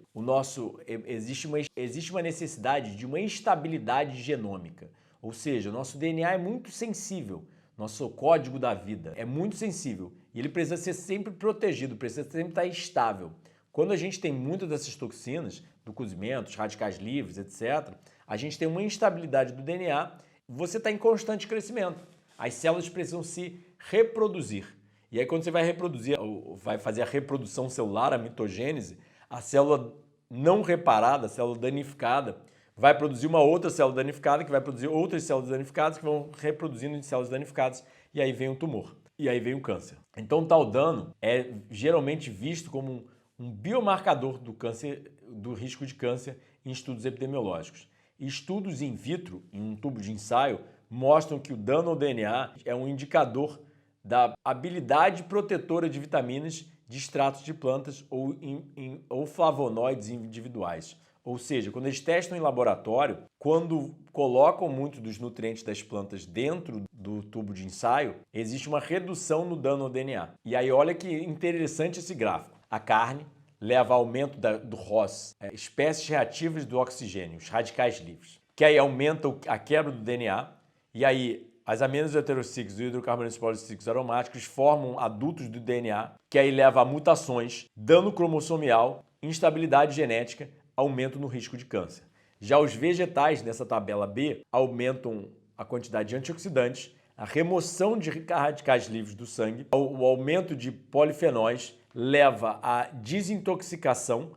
existe uma necessidade de uma instabilidade genômica. Ou seja, o nosso DNA é muito sensível, nosso código da vida é muito sensível e ele precisa ser sempre protegido, precisa sempre estar estável. Quando a gente tem muitas dessas toxinas, do cozimento, os radicais livres, etc., a gente tem uma instabilidade do DNA, você está em constante crescimento. As células precisam se reproduzir. E aí quando você vai reproduzir, vai fazer a reprodução celular, a mitogênese, a célula não reparada, a célula danificada, vai produzir uma outra célula danificada, que vai produzir outras células danificadas, que vão reproduzindo em células danificadas, e aí vem o tumor, e aí vem o câncer. Então, tal dano é geralmente visto como um biomarcador do câncer, do risco de câncer em estudos epidemiológicos. Estudos in vitro, em um tubo de ensaio, mostram que o dano ao DNA é um indicador da habilidade protetora de vitaminas de extratos de plantas ou flavonoides individuais. Ou seja, quando eles testam em laboratório, quando colocam muito dos nutrientes das plantas dentro do tubo de ensaio, existe uma redução no dano ao DNA. E aí olha que interessante esse gráfico. A carne leva ao aumento do ROS, espécies reativas do oxigênio, os radicais livres, que aí aumenta a quebra do DNA, e aí as aminas heterocíclicos e hidrocarbonetos policíclicos aromáticos formam adutos do DNA, que aí leva a mutações, dano cromossomial, instabilidade genética, aumento no risco de câncer. Já os vegetais, nessa tabela B, aumentam a quantidade de antioxidantes, a remoção de radicais livres do sangue, o aumento de polifenóis leva à desintoxicação,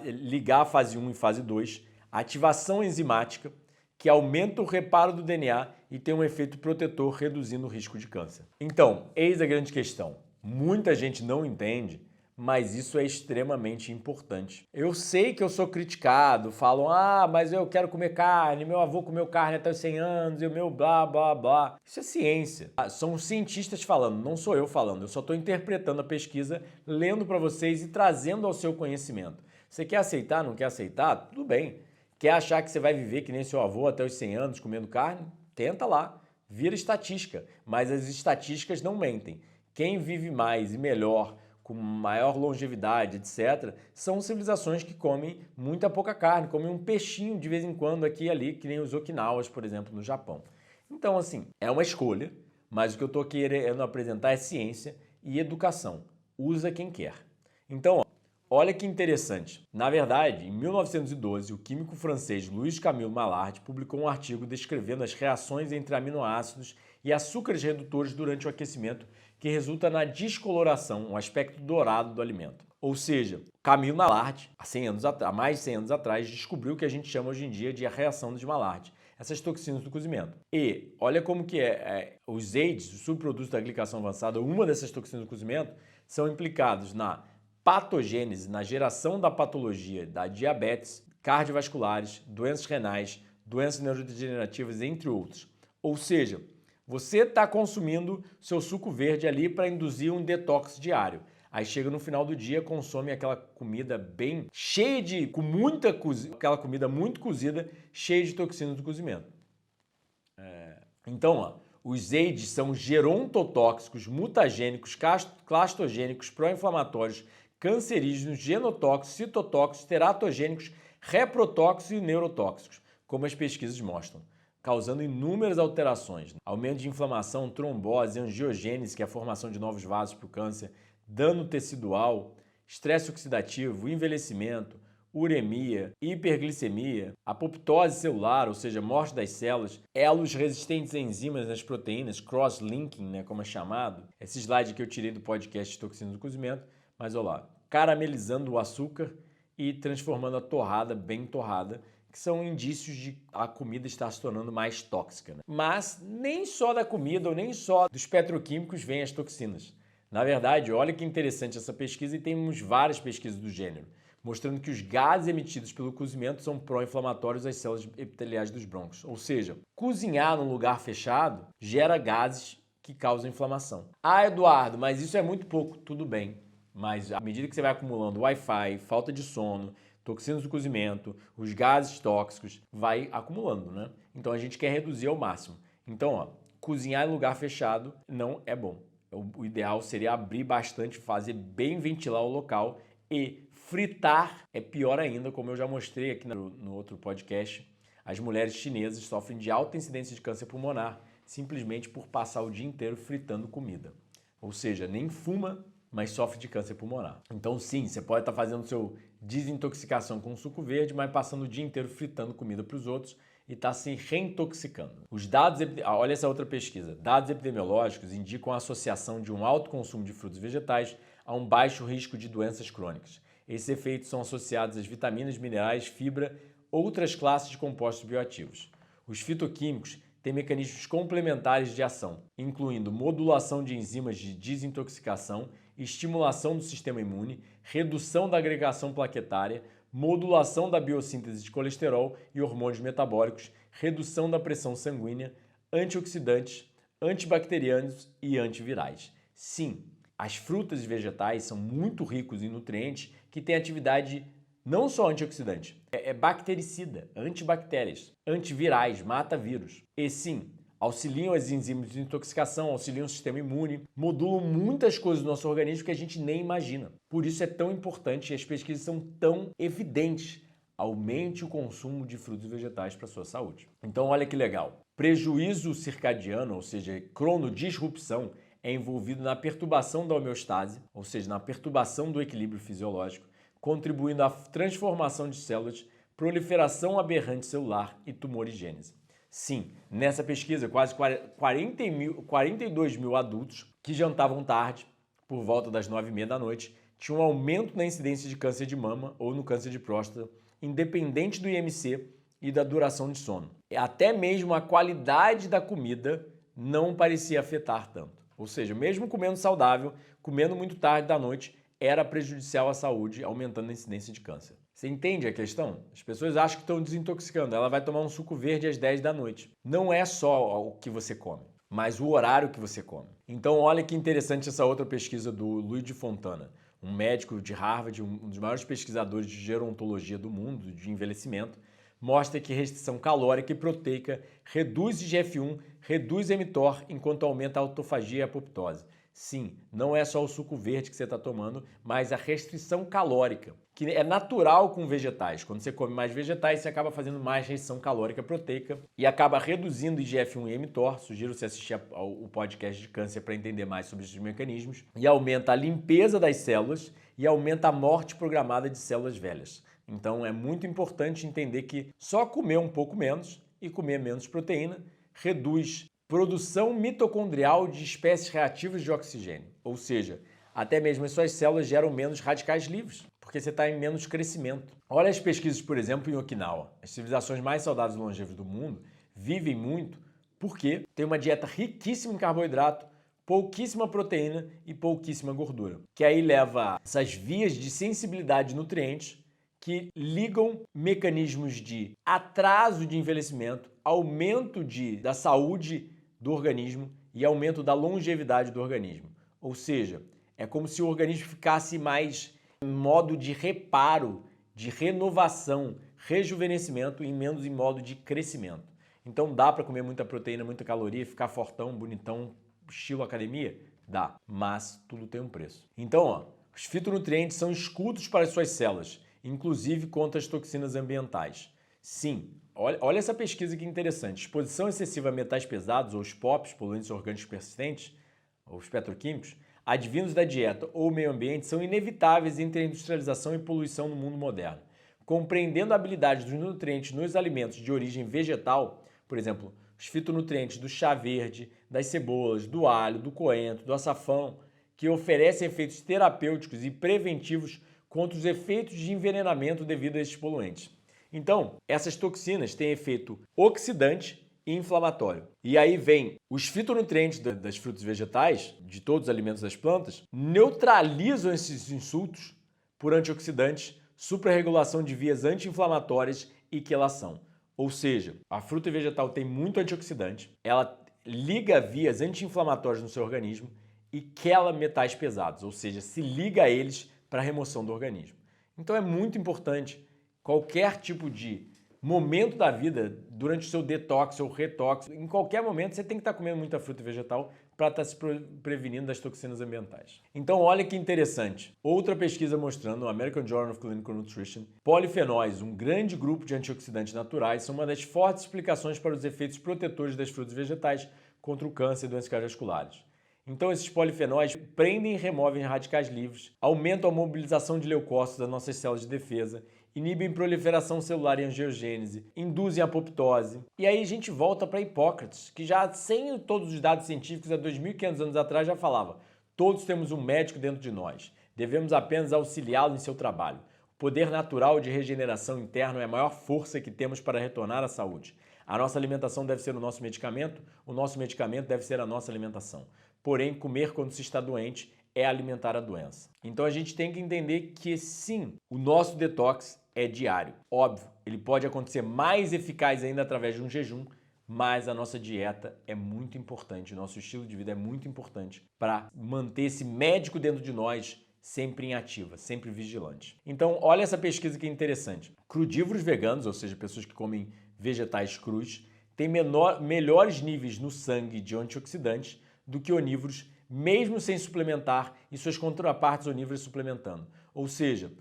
ligar a fase 1 e fase 2, a ativação enzimática, que aumenta o reparo do DNA e tem um efeito protetor reduzindo o risco de câncer. Então, eis a grande questão. Muita gente não entende, mas isso é extremamente importante. Eu sei que eu sou criticado, falam, mas eu quero comer carne, meu avô comeu carne até os 100 anos, e o meu blá, blá, blá. Isso é ciência. São os cientistas falando, não sou eu falando, eu só estou interpretando a pesquisa, lendo para vocês e trazendo ao seu conhecimento. Você quer aceitar, não quer aceitar? Tudo bem. Quer achar que você vai viver que nem seu avô até os 100 anos comendo carne? Tenta lá. Vira estatística. Mas as estatísticas não mentem. Quem vive mais e melhor, com maior longevidade, etc., são civilizações que comem muita pouca carne, comem um peixinho de vez em quando aqui e ali, que nem os Okinawas, por exemplo, no Japão. Então, assim, é uma escolha, mas o que eu estou querendo apresentar é ciência e educação. Usa quem quer. Então, olha que interessante. Na verdade, em 1912, o químico francês Louis-Camille Maillard publicou um artigo descrevendo as reações entre aminoácidos e açúcares redutores durante o aquecimento, que resulta na descoloração, um aspecto dourado do alimento. Ou seja, Camille Maillard, há mais de 100 anos atrás, descobriu o que a gente chama hoje em dia de a reação de Maillard, essas toxinas do cozimento. E olha como que os AIDS, os subprodutos da glicação avançada, uma dessas toxinas do cozimento, são implicados na patogênese, na geração da patologia da diabetes, cardiovasculares, doenças renais, doenças neurodegenerativas, entre outros. Ou seja, você está consumindo seu suco verde ali para induzir um detox diário. Aí chega no final do dia, consome aquela comida bem cheia aquela comida muito cozida, cheia de toxinas do cozimento. Então, os AIDS são gerontotóxicos, mutagênicos, clastogênicos, pró-inflamatórios, cancerígenos, genotóxicos, citotóxicos, teratogênicos, reprotóxicos e neurotóxicos, como as pesquisas mostram, causando inúmeras alterações, aumento de inflamação, trombose, angiogênese, que é a formação de novos vasos para o câncer, dano tecidual, estresse oxidativo, envelhecimento, uremia, hiperglicemia, apoptose celular, ou seja, morte das células, elos resistentes a enzimas nas proteínas, cross-linking, como é chamado. Esse slide que eu tirei do podcast Toxinas do Cozimento, mas olha lá, caramelizando o açúcar e transformando a torrada bem torrada, que são indícios de a comida estar se tornando mais tóxica. Mas nem só da comida ou nem só dos petroquímicos vêm as toxinas. Na verdade, olha que interessante essa pesquisa e temos várias pesquisas do gênero, mostrando que os gases emitidos pelo cozimento são pró-inflamatórios às células epiteliais dos brônquios. Ou seja, cozinhar num lugar fechado gera gases que causam inflamação. Eduardo, mas isso é muito pouco. Tudo bem, mas à medida que você vai acumulando Wi-Fi, falta de sono, toxinas do cozimento, os gases tóxicos, vai acumulando, né? Então a gente quer reduzir ao máximo. Então, cozinhar em lugar fechado não é bom. O ideal seria abrir bastante, fazer bem ventilar o local e fritar é pior ainda, como eu já mostrei aqui no outro podcast. As mulheres chinesas sofrem de alta incidência de câncer pulmonar simplesmente por passar o dia inteiro fritando comida. Ou seja, nem fuma, mas sofre de câncer pulmonar. Então sim, você pode estar fazendo seu desintoxicação com suco verde, mas passando o dia inteiro fritando comida para os outros e está se reintoxicando. Olha essa outra pesquisa. Dados epidemiológicos indicam a associação de um alto consumo de frutos e vegetais a um baixo risco de doenças crônicas. Esses efeitos são associados às vitaminas, minerais, fibra, outras classes de compostos bioativos. Os fitoquímicos têm mecanismos complementares de ação, incluindo modulação de enzimas de desintoxicação, estimulação do sistema imune, redução da agregação plaquetária, modulação da biossíntese de colesterol e hormônios metabólicos, redução da pressão sanguínea, antioxidantes, antibacterianos e antivirais. Sim, as frutas e vegetais são muito ricos em nutrientes que têm atividade não só antioxidante, é bactericida, antibactérias, antivirais, mata vírus. E sim, auxiliam as enzimas de intoxicação, auxiliam o sistema imune, modulam muitas coisas do nosso organismo que a gente nem imagina. Por isso é tão importante e as pesquisas são tão evidentes. Aumente o consumo de frutos e vegetais para a sua saúde. Então olha que legal. Prejuízo circadiano, ou seja, cronodisrupção, é envolvido na perturbação da homeostase, ou seja, na perturbação do equilíbrio fisiológico, contribuindo à transformação de células, proliferação aberrante celular e tumorigênese. Sim, nessa pesquisa, quase 42 mil adultos que jantavam tarde, por volta das 9h30 da noite, tinham um aumento na incidência de câncer de mama ou no câncer de próstata, independente do IMC e da duração de sono. Até mesmo a qualidade da comida não parecia afetar tanto. Ou seja, mesmo comendo saudável, comendo muito tarde da noite, era prejudicial à saúde, aumentando a incidência de câncer. Você entende a questão? As pessoas acham que estão desintoxicando. Ela vai tomar um suco verde às 10 da noite. Não é só o que você come, mas o horário que você come. Então, olha que interessante essa outra pesquisa do Luigi Fontana, um médico de Harvard, um dos maiores pesquisadores de gerontologia do mundo, de envelhecimento, mostra que restrição calórica e proteica reduz IGF-1, reduz mTOR, enquanto aumenta a autofagia e a apoptose. Sim, não é só o suco verde que você está tomando, mas a restrição calórica, que é natural com vegetais. Quando você come mais vegetais, você acaba fazendo mais restrição calórica proteica e acaba reduzindo IGF-1 e mTOR. Sugiro você assistir ao podcast de câncer para entender mais sobre esses mecanismos. E aumenta a limpeza das células e aumenta a morte programada de células velhas. Então é muito importante entender que só comer um pouco menos e comer menos proteína reduz produção mitocondrial de espécies reativas de oxigênio. Ou seja, até mesmo as suas células geram menos radicais livres, porque você está em menos crescimento. Olha as pesquisas, por exemplo, em Okinawa. As civilizações mais saudáveis e longevas do mundo vivem muito porque tem uma dieta riquíssima em carboidrato, pouquíssima proteína e pouquíssima gordura, que aí leva essas vias de sensibilidade de nutrientes que ligam mecanismos de atraso de envelhecimento, aumento da saúde do organismo e aumento da longevidade do organismo. Ou seja, é como se o organismo ficasse mais em modo de reparo, de renovação, rejuvenescimento e menos em modo de crescimento. Então dá para comer muita proteína, muita caloria, ficar fortão, bonitão, estilo academia? Dá, mas tudo tem um preço. Então, os fitonutrientes são escudos para as suas células, inclusive contra as toxinas ambientais. Sim, olha essa pesquisa que interessante. Exposição excessiva a metais pesados, ou os POPs, poluentes orgânicos persistentes, ou os petroquímicos, advindos da dieta ou meio ambiente, são inevitáveis entre a industrialização e poluição no mundo moderno. Compreendendo a habilidade dos nutrientes nos alimentos de origem vegetal, por exemplo, os fitonutrientes do chá verde, das cebolas, do alho, do coentro, do açafrão, que oferecem efeitos terapêuticos e preventivos contra os efeitos de envenenamento devido a esses poluentes. Então, essas toxinas têm efeito oxidante e inflamatório. E aí vem os fitonutrientes das frutas vegetais, de todos os alimentos das plantas, neutralizam esses insultos por antioxidantes, suprarregulação de vias anti-inflamatórias e quelação. Ou seja, a fruta vegetal tem muito antioxidante, ela liga vias anti-inflamatórias no seu organismo e quela metais pesados, ou seja, se liga a eles para a remoção do organismo. Então é muito importante qualquer tipo de momento da vida, durante o seu detox ou retox, em qualquer momento você tem que estar comendo muita fruta e vegetal para estar se prevenindo das toxinas ambientais. Então olha que interessante. Outra pesquisa mostrando, no American Journal of Clinical Nutrition, polifenóis, um grande grupo de antioxidantes naturais, são uma das fortes explicações para os efeitos protetores das frutas e vegetais contra o câncer e doenças cardiovasculares. Então esses polifenóis prendem e removem radicais livres, aumentam a mobilização de leucócitos das nossas células de defesa, inibem proliferação celular e angiogênese, induzem apoptose. E aí a gente volta para Hipócrates, que já sem todos os dados científicos há 2.500 anos atrás já falava: todos temos um médico dentro de nós, devemos apenas auxiliá-lo em seu trabalho. O poder natural de regeneração interna é a maior força que temos para retornar à saúde. A nossa alimentação deve ser o nosso medicamento deve ser a nossa alimentação. Porém, comer quando se está doente é alimentar a doença. Então a gente tem que entender que sim, o nosso detox é diário. Óbvio, ele pode acontecer mais eficaz ainda através de um jejum, mas a nossa dieta é muito importante, o nosso estilo de vida é muito importante para manter esse médico dentro de nós sempre em ativa, sempre vigilante. Então, olha essa pesquisa que é interessante. Crudívoros veganos, ou seja, pessoas que comem vegetais crus, têm melhores níveis no sangue de antioxidantes do que onívoros, mesmo sem suplementar, e suas contrapartes onívoras suplementando. Ou seja,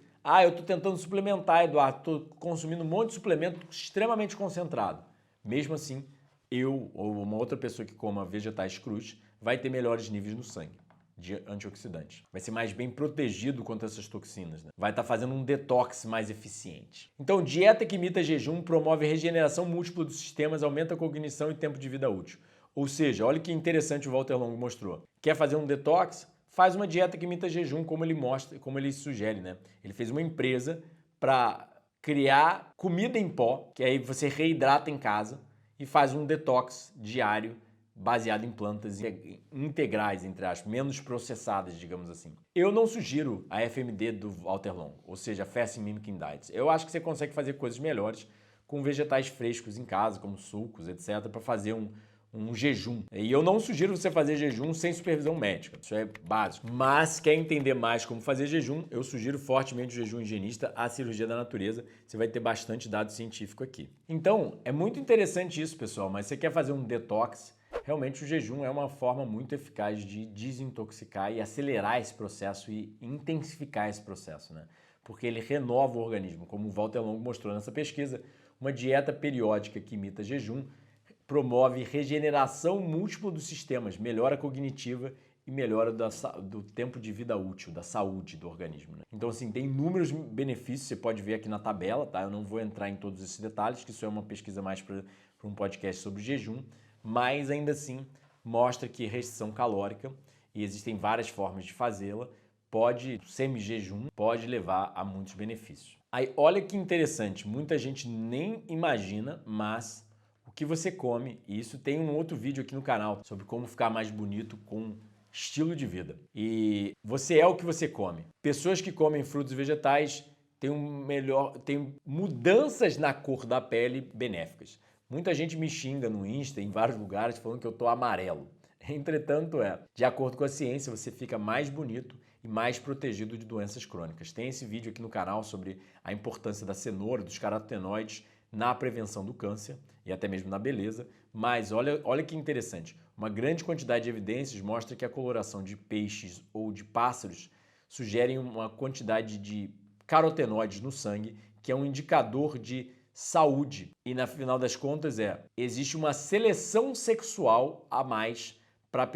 eu estou tentando suplementar, Eduardo, estou consumindo um monte de suplemento extremamente concentrado. Mesmo assim, eu ou uma outra pessoa que coma vegetais crus vai ter melhores níveis no sangue de antioxidantes. Vai ser mais bem protegido contra essas toxinas, né? Vai estar fazendo um detox mais eficiente. Então, dieta que imita jejum promove regeneração múltipla dos sistemas, aumenta a cognição e tempo de vida útil. Ou seja, olha que interessante o Walter Longo mostrou. Quer fazer um detox? Faz uma dieta que imita jejum, como ele mostra, como ele sugere, né? Ele fez uma empresa para criar comida em pó, que aí você reidrata em casa e faz um detox diário baseado em plantas integrais, entre aspas, menos processadas, digamos assim. Eu não sugiro a FMD do Walter Longo, ou seja, Fast Mimicking Diets. Eu acho que você consegue fazer coisas melhores com vegetais frescos em casa, como sucos, etc., para fazer um jejum. E eu não sugiro você fazer jejum sem supervisão médica, isso é básico. Mas quer entender mais como fazer jejum, eu sugiro fortemente o jejum higienista, a cirurgia da natureza. Você vai ter bastante dado científico aqui. Então, é muito interessante isso, pessoal, mas você quer fazer um detox, realmente o jejum é uma forma muito eficaz de desintoxicar e acelerar esse processo e intensificar esse processo, né? Porque ele renova o organismo, como o Walter Longo mostrou nessa pesquisa. Uma dieta periódica que imita jejum promove regeneração múltipla dos sistemas, melhora cognitiva e melhora do tempo de vida útil, da saúde do organismo, né? Então, assim, tem inúmeros benefícios, você pode ver aqui na tabela, tá? Eu não vou entrar em todos esses detalhes, que isso é uma pesquisa mais para um podcast sobre jejum, mas ainda assim mostra que restrição calórica, e existem várias formas de fazê-la, semi-jejum pode levar a muitos benefícios. Aí, olha que interessante, muita gente nem imagina, mas o que você come, e isso tem um outro vídeo aqui no canal sobre como ficar mais bonito com estilo de vida. E você é o que você come. Pessoas que comem frutos e vegetais têm mudanças na cor da pele benéficas. Muita gente me xinga no Insta, em vários lugares, falando que eu tô amarelo. Entretanto, de acordo com a ciência, você fica mais bonito e mais protegido de doenças crônicas. Tem esse vídeo aqui no canal sobre a importância da cenoura, dos carotenoides na prevenção do câncer e até mesmo na beleza. Mas olha que interessante, uma grande quantidade de evidências mostra que a coloração de peixes ou de pássaros sugerem uma quantidade de carotenoides no sangue, que é um indicador de saúde. E na final das contas existe uma seleção sexual a mais para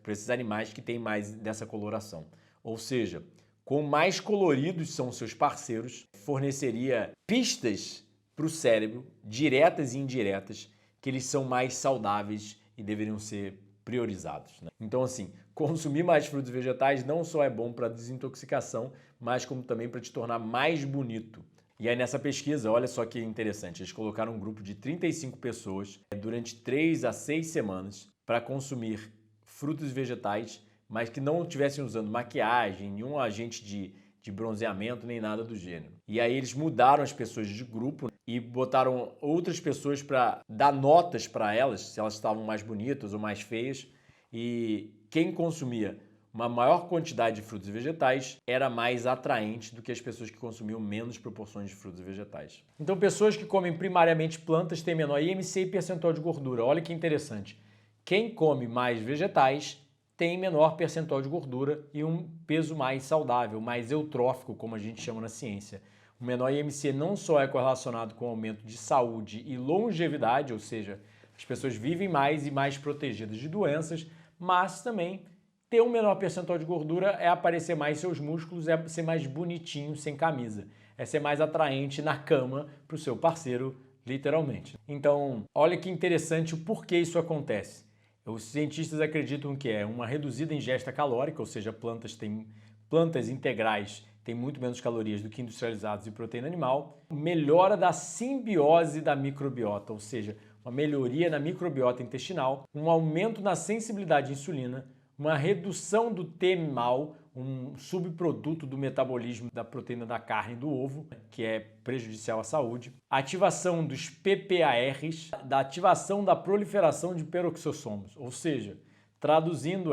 esses animais que têm mais dessa coloração. Ou seja, quanto mais coloridos são seus parceiros, forneceria pistas para o cérebro, diretas e indiretas, que eles são mais saudáveis e deveriam ser priorizados, né? Então, assim, consumir mais frutos e vegetais não só é bom para desintoxicação, mas como também para te tornar mais bonito. E aí nessa pesquisa, olha só que interessante, eles colocaram um grupo de 35 pessoas durante 3 a 6 semanas para consumir frutos e vegetais, mas que não estivessem usando maquiagem, nenhum agente de bronzeamento, nem nada do gênero. E aí eles mudaram as pessoas de grupo e botaram outras pessoas para dar notas para elas, se elas estavam mais bonitas ou mais feias, e quem consumia uma maior quantidade de frutos e vegetais era mais atraente do que as pessoas que consumiam menos proporções de frutos e vegetais. Então, pessoas que comem primariamente plantas têm menor IMC e percentual de gordura. Olha que interessante. Quem come mais vegetais tem menor percentual de gordura e um peso mais saudável, mais eutrófico, como a gente chama na ciência. O menor IMC não só é correlacionado com o aumento de saúde e longevidade, ou seja, as pessoas vivem mais e mais protegidas de doenças, mas também ter um menor percentual de gordura é aparecer mais seus músculos, é ser mais bonitinho sem camisa, é ser mais atraente na cama para o seu parceiro, literalmente. Então, olha que interessante o porquê isso acontece. Os cientistas acreditam que é uma reduzida ingesta calórica, ou seja, plantas integrais têm muito menos calorias do que industrializados e proteína animal, melhora da simbiose da microbiota, ou seja, uma melhoria na microbiota intestinal, um aumento na sensibilidade à insulina, uma redução do TMAL, um subproduto do metabolismo da proteína da carne e do ovo, que é prejudicial à saúde, ativação dos PPARs, da ativação da proliferação de peroxossomos, ou seja, traduzindo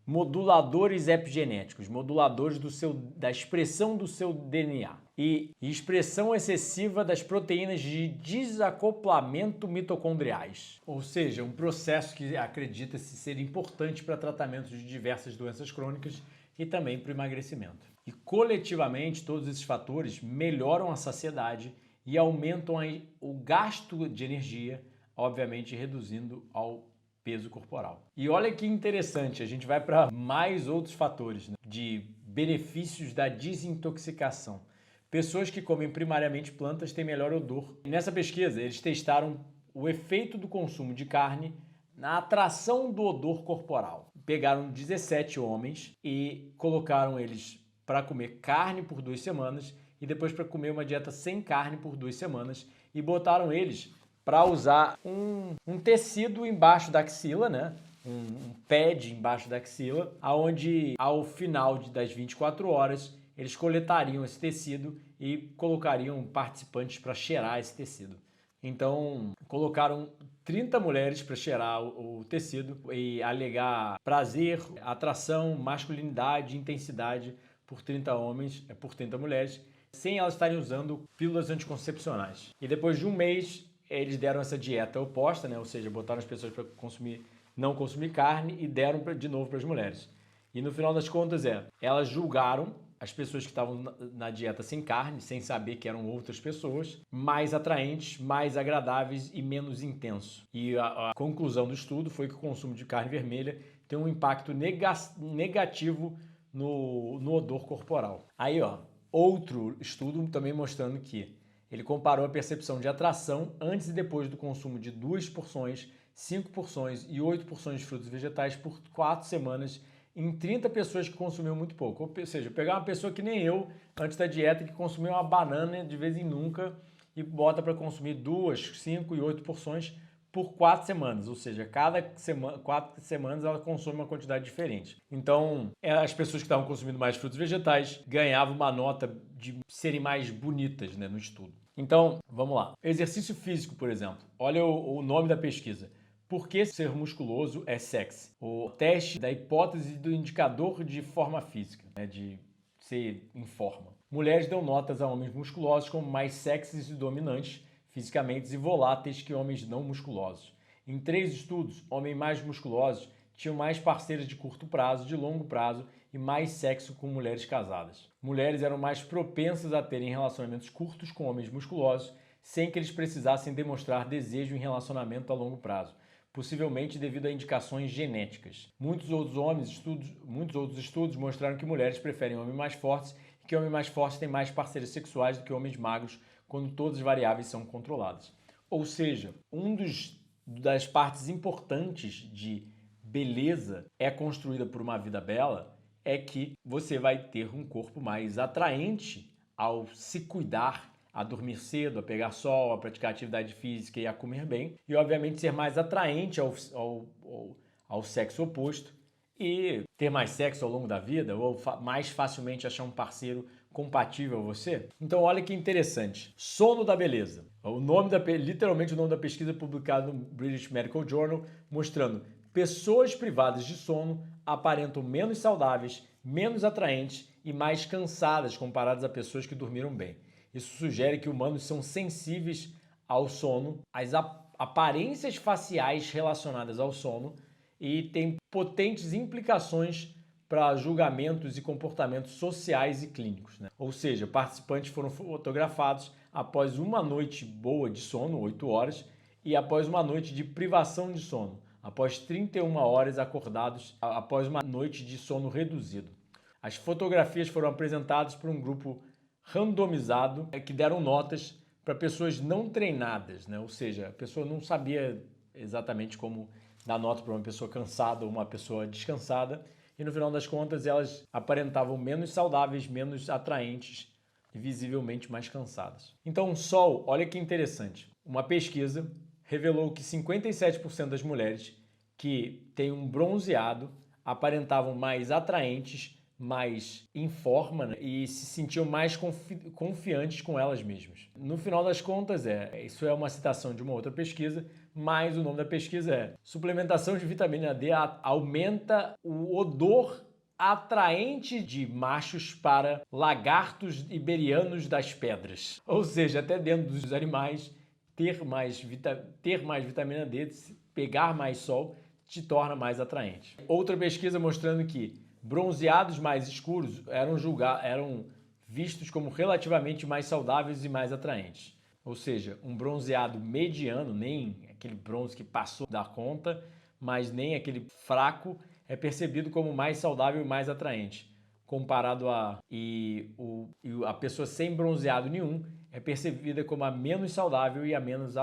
moduladores epigenéticos, moduladores da expressão do seu DNA e expressão excessiva das proteínas de desacoplamento mitocondriais, ou seja, um processo que acredita-se ser importante para tratamento de diversas doenças crônicas e também para o emagrecimento. E coletivamente todos esses fatores melhoram a saciedade e aumentam o gasto de energia, obviamente reduzindo ao peso corporal. E olha que interessante, a gente vai para mais outros fatores, né, de benefícios da desintoxicação. Pessoas que comem primariamente plantas têm melhor odor. E nessa pesquisa, eles testaram o efeito do consumo de carne na atração do odor corporal. Pegaram 17 homens e colocaram eles para comer carne por 2 semanas e depois para comer uma dieta sem carne por 2 semanas e botaram eles para usar um tecido embaixo da axila, né? Um pad embaixo da axila, aonde ao final das 24 horas eles coletariam esse tecido e colocariam participantes para cheirar esse tecido. Então, colocaram 30 mulheres para cheirar o tecido e alegar prazer, atração, masculinidade, intensidade por 30 homens, por 30 mulheres, sem elas estarem usando pílulas anticoncepcionais. E depois de um mês, eles deram essa dieta oposta, né? Ou seja, botaram as pessoas para não consumir carne e deram de novo para as mulheres. E no final das contas elas julgaram as pessoas que estavam na dieta sem carne, sem saber que eram outras pessoas, mais atraentes, mais agradáveis e menos intenso. E a conclusão do estudo foi que o consumo de carne vermelha tem um impacto negativo no odor corporal. Aí, outro estudo também mostrando que ele comparou a percepção de atração antes e depois do consumo de 2 porções, 5 porções e 8 porções de frutos e vegetais por 4 semanas em 30 pessoas que consumiam muito pouco. Ou seja, pegar uma pessoa que nem eu, antes da dieta, que consumiu uma banana de vez em nunca e bota para consumir 2, 5 e 8 porções por 4 semanas. Ou seja, cada 4 semanas ela consome uma quantidade diferente. Então, as pessoas que estavam consumindo mais frutos e vegetais ganhavam uma nota de serem mais bonitas, né, no estudo. Então, vamos lá. Exercício físico, por exemplo. Olha o nome da pesquisa. Por que ser musculoso é sexy? O teste da hipótese do indicador de forma física, né, de ser em forma. Mulheres dão notas a homens musculosos como mais sexys e dominantes fisicamente e voláteis que homens não musculosos. Em 3 estudos, homens mais musculosos tinham mais parceiras de curto prazo, de longo prazo e mais sexo com mulheres casadas. Mulheres eram mais propensas a terem relacionamentos curtos com homens musculosos, sem que eles precisassem demonstrar desejo em relacionamento a longo prazo, possivelmente devido a indicações genéticas. Muitos outros estudos mostraram que mulheres preferem homens mais fortes e que homens mais fortes têm mais parceiras sexuais do que homens magros quando todas as variáveis são controladas. Ou seja, das partes importantes de beleza é construída por uma vida bela é que você vai ter um corpo mais atraente ao se cuidar, a dormir cedo, a pegar sol, a praticar atividade física e a comer bem. E, obviamente, ser mais atraente ao sexo oposto e ter mais sexo ao longo da vida ou mais facilmente achar um parceiro compatível a você. Então, olha que interessante. Sono da beleza. Literalmente o nome da pesquisa publicada no British Medical Journal, mostrando pessoas privadas de sono aparentam menos saudáveis, menos atraentes e mais cansadas comparadas a pessoas que dormiram bem. Isso sugere que humanos são sensíveis ao sono, às aparências faciais relacionadas ao sono e tem potentes implicações para julgamentos e comportamentos sociais e clínicos, né? Ou seja, participantes foram fotografados após uma noite boa de sono, 8 horas, e após uma noite de privação de sono, após 31 horas acordados, após uma noite de sono reduzido. As fotografias foram apresentadas por um grupo randomizado que deram notas para pessoas não treinadas, né? Ou seja, a pessoa não sabia exatamente como dar nota para uma pessoa cansada ou uma pessoa descansada e no final das contas elas aparentavam menos saudáveis, menos atraentes e visivelmente mais cansadas. Então o sol, olha que interessante, uma pesquisa revelou que 57% das mulheres que têm um bronzeado aparentavam mais atraentes, mais em forma, né? E se sentiam mais confiantes com elas mesmas. No final das contas, isso é uma citação de uma outra pesquisa, mas o nome da pesquisa é suplementação de vitamina D aumenta o odor atraente de machos para lagartos iberianos das pedras. Ou seja, até dentro dos animais, ter mais vitamina D, pegar mais sol, te torna mais atraente. Outra pesquisa mostrando que bronzeados mais escuros eram vistos como relativamente mais saudáveis e mais atraentes. Ou seja, um bronzeado mediano, nem aquele bronze que passou da conta, mas nem aquele fraco, é percebido como mais saudável e mais atraente. Comparado a pessoa sem bronzeado nenhum é percebida como a menos saudável e a menos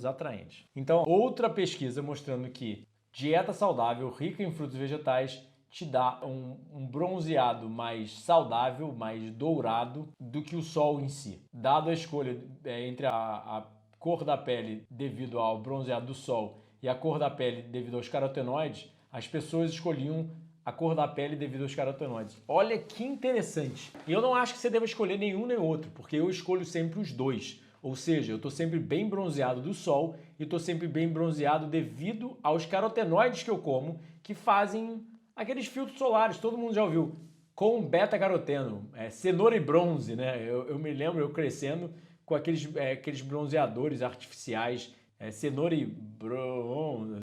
atraente. Então, outra pesquisa mostrando que dieta saudável, rica em frutos e vegetais, te dá um bronzeado mais saudável, mais dourado do que o sol em si. Dado a escolha entre a cor da pele devido ao bronzeado do sol e a cor da pele devido aos carotenoides, as pessoas escolhiam a cor da pele devido aos carotenoides. Olha que interessante. E eu não acho que você deva escolher nenhum nem outro, porque eu escolho sempre os dois. Ou seja, eu estou sempre bem bronzeado do sol e estou sempre bem bronzeado devido aos carotenoides que eu como, que fazem aqueles filtros solares, todo mundo já ouviu, com beta-caroteno, cenoura e bronze, né? Eu me lembro eu crescendo com aqueles bronzeadores artificiais, cenoura e bronze.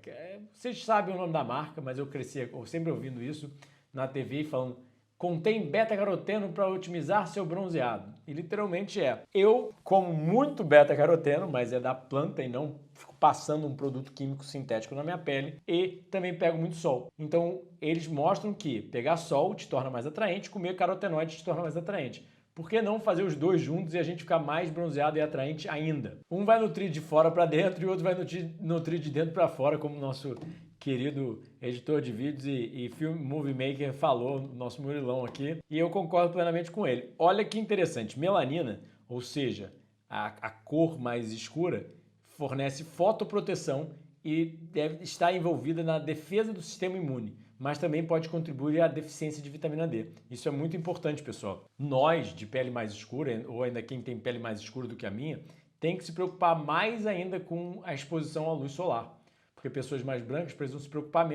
Vocês sabem o nome da marca, mas eu cresci sempre ouvindo isso na TV falando contém beta-caroteno para otimizar seu bronzeado. E literalmente é. Eu como muito beta-caroteno, mas é da planta e não fico passando um produto químico sintético na minha pele, e também pego muito sol. Então, eles mostram que pegar sol te torna mais atraente, comer carotenoide te torna mais atraente. Por que não fazer os dois juntos e a gente ficar mais bronzeado e atraente ainda? Um vai nutrir de fora para dentro e o outro vai nutrir de dentro para fora, como o nosso querido editor de vídeos e film movie maker falou, nosso Murilão aqui, e eu concordo plenamente com ele. Olha que interessante, melanina, ou seja, a cor mais escura, fornece fotoproteção e deve estar envolvida na defesa do sistema imune, mas também pode contribuir à deficiência de vitamina D. Isso é muito importante, pessoal. Nós, de pele mais escura, ou ainda quem tem pele mais escura do que a minha, tem que se preocupar mais ainda com a exposição à luz solar. Porque pessoas mais brancas precisam se preocupar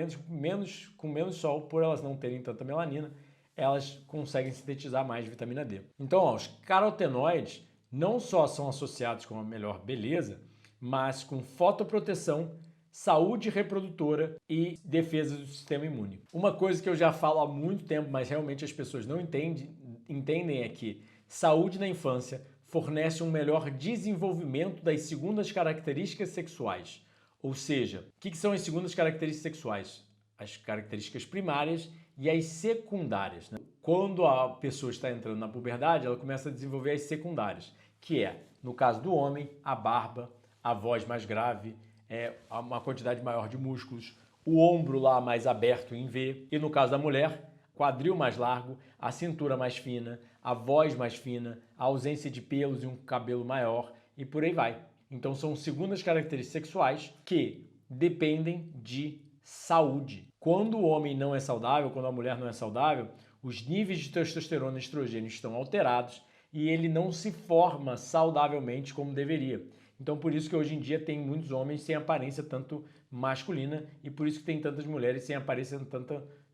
com menos sol, por elas não terem tanta melanina, elas conseguem sintetizar mais vitamina D. Então, os carotenoides não só são associados com a melhor beleza, mas com fotoproteção, saúde reprodutora e defesa do sistema imune. Uma coisa que eu já falo há muito tempo, mas realmente as pessoas não entendem é que saúde na infância fornece um melhor desenvolvimento das segundas características sexuais. Ou seja, o que são as segundas características sexuais? As características primárias e as secundárias, né? Quando a pessoa está entrando na puberdade, ela começa a desenvolver as secundárias, que é, no caso do homem, a barba, a voz mais grave, uma quantidade maior de músculos, o ombro lá mais aberto em V, e no caso da mulher, quadril mais largo, a cintura mais fina, a voz mais fina, a ausência de pelos e um cabelo maior, e por aí vai. Então são segundas características sexuais que dependem de saúde. Quando o homem não é saudável, quando a mulher não é saudável, os níveis de testosterona e estrogênio estão alterados e ele não se forma saudavelmente como deveria. Então por isso que hoje em dia tem muitos homens sem aparência tanto masculina e por isso que tem tantas mulheres sem aparência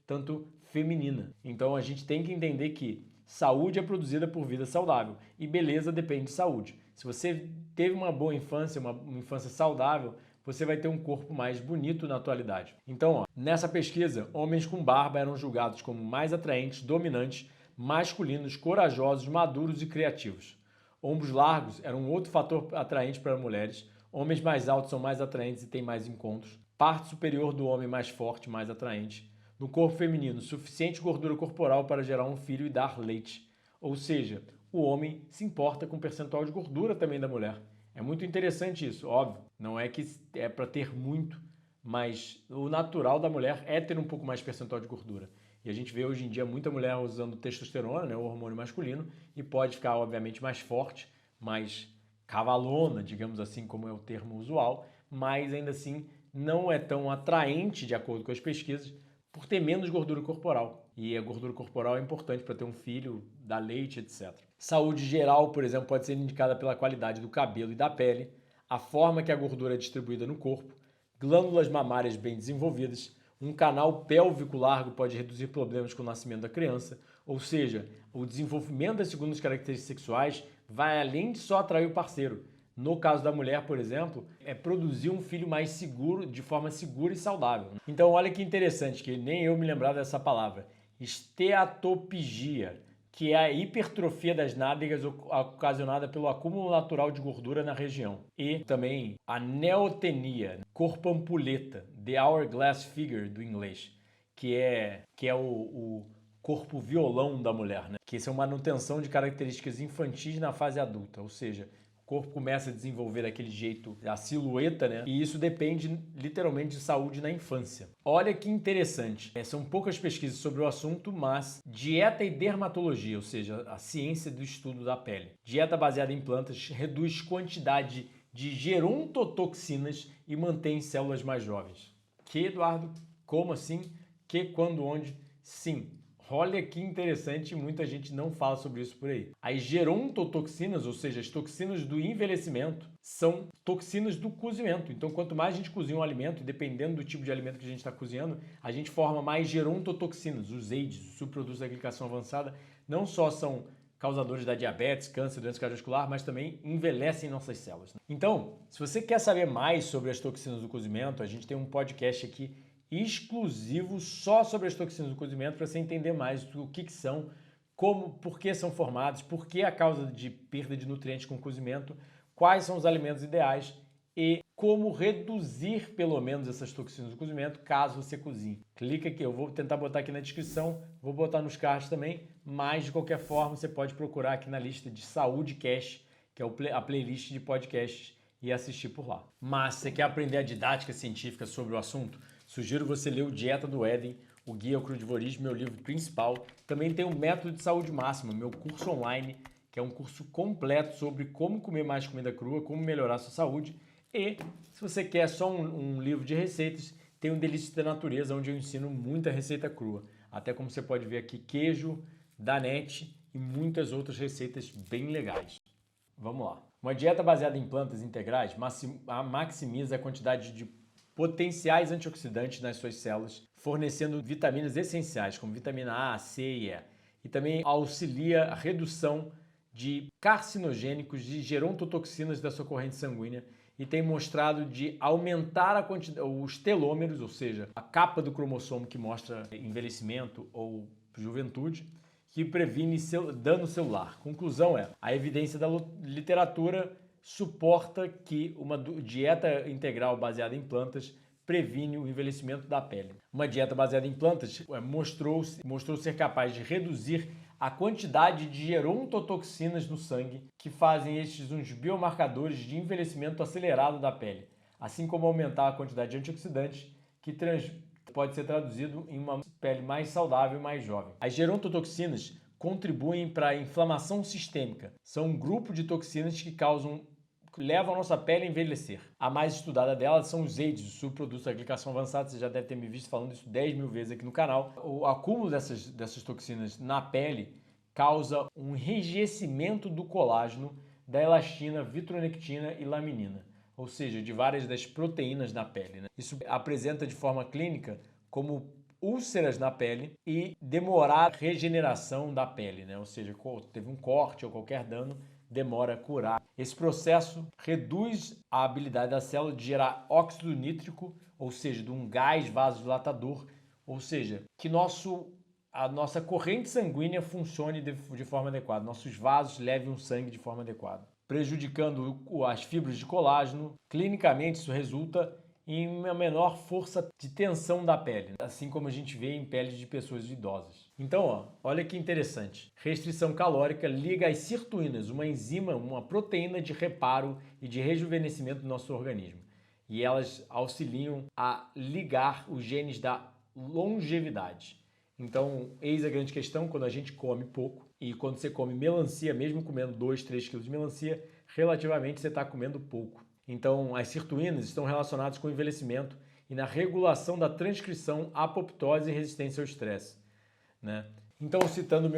tanto feminina. Então a gente tem que entender que saúde é produzida por vida saudável e beleza depende de saúde. Se você teve uma boa infância, uma infância saudável, você vai ter um corpo mais bonito na atualidade. Então, nessa pesquisa, homens com barba eram julgados como mais atraentes, dominantes, masculinos, corajosos, maduros e criativos. Ombros largos eram um outro fator atraente para mulheres. Homens mais altos são mais atraentes e têm mais encontros. Parte superior do homem mais forte, mais atraente. No corpo feminino, suficiente gordura corporal para gerar um filho e dar leite. Ou seja, o homem se importa com o percentual de gordura também da mulher. É muito interessante isso, óbvio. Não é que é para ter muito, mas o natural da mulher é ter um pouco mais de percentual de gordura. E a gente vê hoje em dia muita mulher usando testosterona, né, o hormônio masculino, e pode ficar, obviamente, mais forte, mais cavalona, digamos assim, como é o termo usual, mas ainda assim não é tão atraente, de acordo com as pesquisas, por ter menos gordura corporal. E a gordura corporal é importante para ter um filho, dar leite, etc. Saúde geral, por exemplo, pode ser indicada pela qualidade do cabelo e da pele, a forma que a gordura é distribuída no corpo, glândulas mamárias bem desenvolvidas, um canal pélvico largo pode reduzir problemas com o nascimento da criança, ou seja, o desenvolvimento das segundas características sexuais vai além de só atrair o parceiro. No caso da mulher, por exemplo, é produzir um filho mais seguro, de forma segura e saudável. Então, olha que interessante, que nem eu me lembrava dessa palavra. Esteatopigia, que é a hipertrofia das nádegas ocasionada pelo acúmulo natural de gordura na região. E também a neotenia, corpo ampulheta, the hourglass figure do inglês, que é o corpo violão da mulher, né? Que isso é uma manutenção de características infantis na fase adulta, ou seja, o corpo começa a desenvolver daquele jeito, a silhueta, né? E isso depende literalmente de saúde na infância. Olha que interessante. São poucas pesquisas sobre o assunto, mas dieta e dermatologia, ou seja, a ciência do estudo da pele. Dieta baseada em plantas reduz quantidade de gerontotoxinas e mantém células mais jovens. Que, Eduardo? Como assim? Que, quando, onde? Sim. Olha que interessante, muita gente não fala sobre isso por aí. As gerontotoxinas, ou seja, as toxinas do envelhecimento, são toxinas do cozimento. Então, quanto mais a gente cozinha um alimento, dependendo do tipo de alimento que a gente está cozinhando, a gente forma mais gerontotoxinas. Os AIDS, os subprodutos da glicação avançada, não só são causadores da diabetes, câncer, doença cardiovascular, mas também envelhecem nossas células. Então, se você quer saber mais sobre as toxinas do cozimento, a gente tem um podcast aqui exclusivo só sobre as toxinas do cozimento para você entender mais o que são, como, por que são formados, por que a causa de perda de nutrientes com o cozimento, quais são os alimentos ideais e como reduzir pelo menos essas toxinas do cozimento caso você cozinhe. Clica aqui, eu vou tentar botar aqui na descrição, vou botar nos cards também, mas de qualquer forma você pode procurar aqui na lista de Saúde Cash, que é a playlist de podcasts, e assistir por lá. Mas se você quer aprender a didática científica sobre o assunto, sugiro você ler o Dieta do Éden, o Guia ao Crudivorismo, meu livro principal. Também tem o Método de Saúde Máxima, meu curso online, que é um curso completo sobre como comer mais comida crua, como melhorar a sua saúde. E se você quer só um livro de receitas, tem o Delícias da Natureza, onde eu ensino muita receita crua. Até como você pode ver aqui, queijo, danete e muitas outras receitas bem legais. Vamos lá. Uma dieta baseada em plantas integrais maximiza a quantidade de potenciais antioxidantes nas suas células, fornecendo vitaminas essenciais como vitamina A, C e E. E também auxilia a redução de carcinogênicos e gerontotoxinas da sua corrente sanguínea e tem mostrado de aumentar os telômeros, ou seja, a capa do cromossomo que mostra envelhecimento ou juventude, que previne dano celular. Conclusão é, a evidência da literatura suporta que uma dieta integral baseada em plantas previne o envelhecimento da pele. Uma dieta baseada em plantas mostrou ser capaz de reduzir a quantidade de gerontotoxinas no sangue, que fazem estes uns biomarcadores de envelhecimento acelerado da pele, assim como aumentar a quantidade de antioxidantes, que pode ser traduzido em uma pele mais saudável e mais jovem. As gerontotoxinas contribuem para a inflamação sistêmica. São um grupo de toxinas que levam a nossa pele a envelhecer. A mais estudada delas são os AIDS, os subprodutos da glicação avançada. Você já deve ter me visto falando isso 10 mil vezes aqui no canal. O acúmulo dessas toxinas na pele causa um enrijecimento do colágeno, da elastina, vitronectina e laminina, ou seja, de várias das proteínas na pele. Né? Isso apresenta de forma clínica como úlceras na pele e demorar a regeneração da pele, né? Ou seja, teve um corte ou qualquer dano, demora a curar. Esse processo reduz a habilidade da célula de gerar óxido nítrico, ou seja, de um gás vasodilatador, ou seja, que a nossa corrente sanguínea funcione de forma adequada, nossos vasos levem o sangue de forma adequada, prejudicando as fibras de colágeno. Clinicamente, isso resulta em uma menor força de tensão da pele, assim como a gente vê em peles de pessoas idosas. Então, olha que interessante. Restrição calórica liga as sirtuínas, uma enzima, uma proteína de reparo e de rejuvenescimento do nosso organismo. E elas auxiliam a ligar os genes da longevidade. Então, eis a grande questão, quando a gente come pouco e quando você come melancia, mesmo comendo 2, 3 quilos de melancia, relativamente você está comendo pouco. Então, as sirtuínas estão relacionadas com o envelhecimento e na regulação da transcrição, apoptose e resistência ao estresse. Né? Então, citando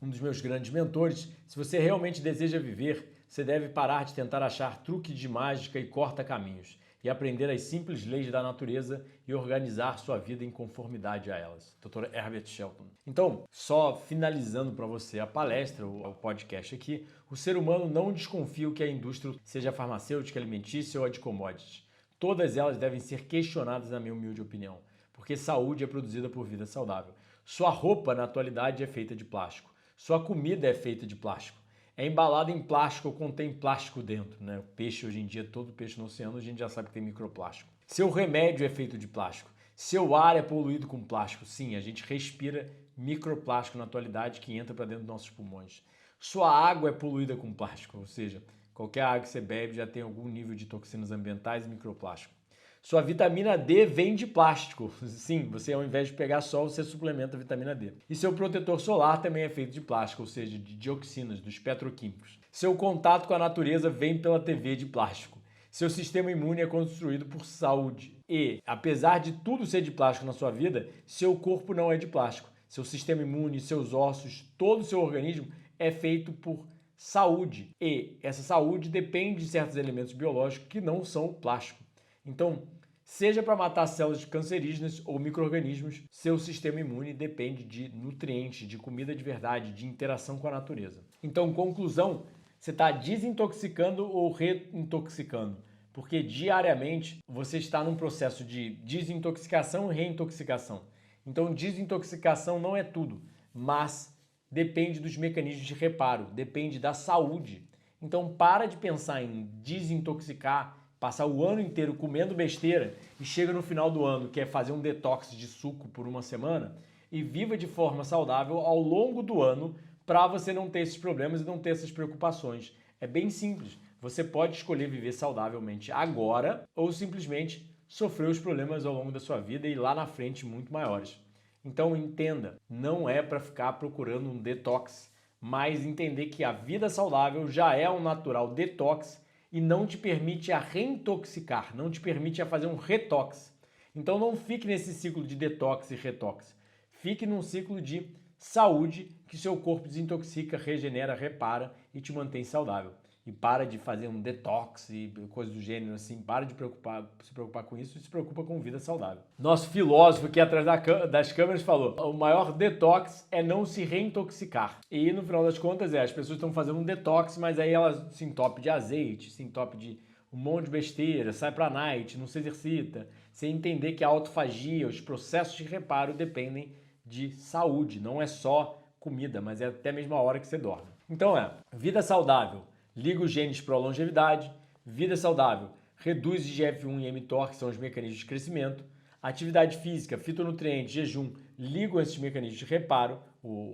um dos meus grandes mentores, se você realmente deseja viver, você deve parar de tentar achar truques de mágica e corta-caminhos e aprender as simples leis da natureza e organizar sua vida em conformidade a elas. Dr. Herbert Shelton. Então, só finalizando para você a palestra, o podcast aqui, o ser humano não desconfia que a indústria seja farmacêutica, alimentícia ou a de commodities. Todas elas devem ser questionadas, na minha humilde opinião, porque saúde é produzida por vida saudável. Sua roupa, na atualidade, é feita de plástico. Sua comida é feita de plástico. É embalado em plástico ou contém plástico dentro, né? O peixe, hoje em dia, todo peixe no oceano, a gente já sabe que tem microplástico. Seu remédio é feito de plástico. Seu ar é poluído com plástico. Sim, a gente respira microplástico na atualidade que entra para dentro dos nossos pulmões. Sua água é poluída com plástico, ou seja, qualquer água que você bebe já tem algum nível de toxinas ambientais e microplástico. Sua vitamina D vem de plástico. Sim, você ao invés de pegar sol, você suplementa a vitamina D. E seu protetor solar também é feito de plástico, ou seja, de dioxinas, dos petroquímicos. Seu contato com a natureza vem pela TV de plástico. Seu sistema imune é construído por saúde. E, apesar de tudo ser de plástico na sua vida, seu corpo não é de plástico. Seu sistema imune, seus ossos, todo o seu organismo é feito por saúde. E essa saúde depende de certos elementos biológicos que não são plástico. Então, seja para matar células cancerígenas ou micro-organismos, seu sistema imune depende de nutrientes, de comida de verdade, de interação com a natureza. Então, conclusão, você está desintoxicando ou reintoxicando, porque diariamente você está num processo de desintoxicação e reintoxicação. Então, desintoxicação não é tudo, mas depende dos mecanismos de reparo, depende da saúde. Então, para de pensar em desintoxicar, passar o ano inteiro comendo besteira e chega no final do ano, quer fazer um detox de suco por uma semana e viva de forma saudável ao longo do ano para você não ter esses problemas e não ter essas preocupações. É bem simples. Você pode escolher viver saudavelmente agora ou simplesmente sofrer os problemas ao longo da sua vida e lá na frente muito maiores. Então entenda, não é para ficar procurando um detox, mas entender que a vida saudável já é um natural detox e não te permite a reintoxicar, não te permite a fazer um retox. Então não fique nesse ciclo de detox e retox. Fique num ciclo de saúde que seu corpo desintoxica, regenera, repara e te mantém saudável. E para de fazer um detox e coisas do gênero assim, para de se preocupar com isso e se preocupa com vida saudável. Nosso filósofo aqui atrás das câmeras falou, o maior detox é não se reintoxicar. E no final das contas as pessoas estão fazendo um detox, mas aí elas se entopem de azeite, se entopem de um monte de besteira, sai pra night, não se exercita, sem entender que a autofagia, os processos de reparo dependem de saúde, não é só comida, mas é até mesmo a hora que você dorme. Então vida saudável, liga os genes para a longevidade, vida saudável, reduz IGF-1 e mTOR, que são os mecanismos de crescimento, atividade física, fitonutrientes, jejum, ligam esses mecanismos de reparo,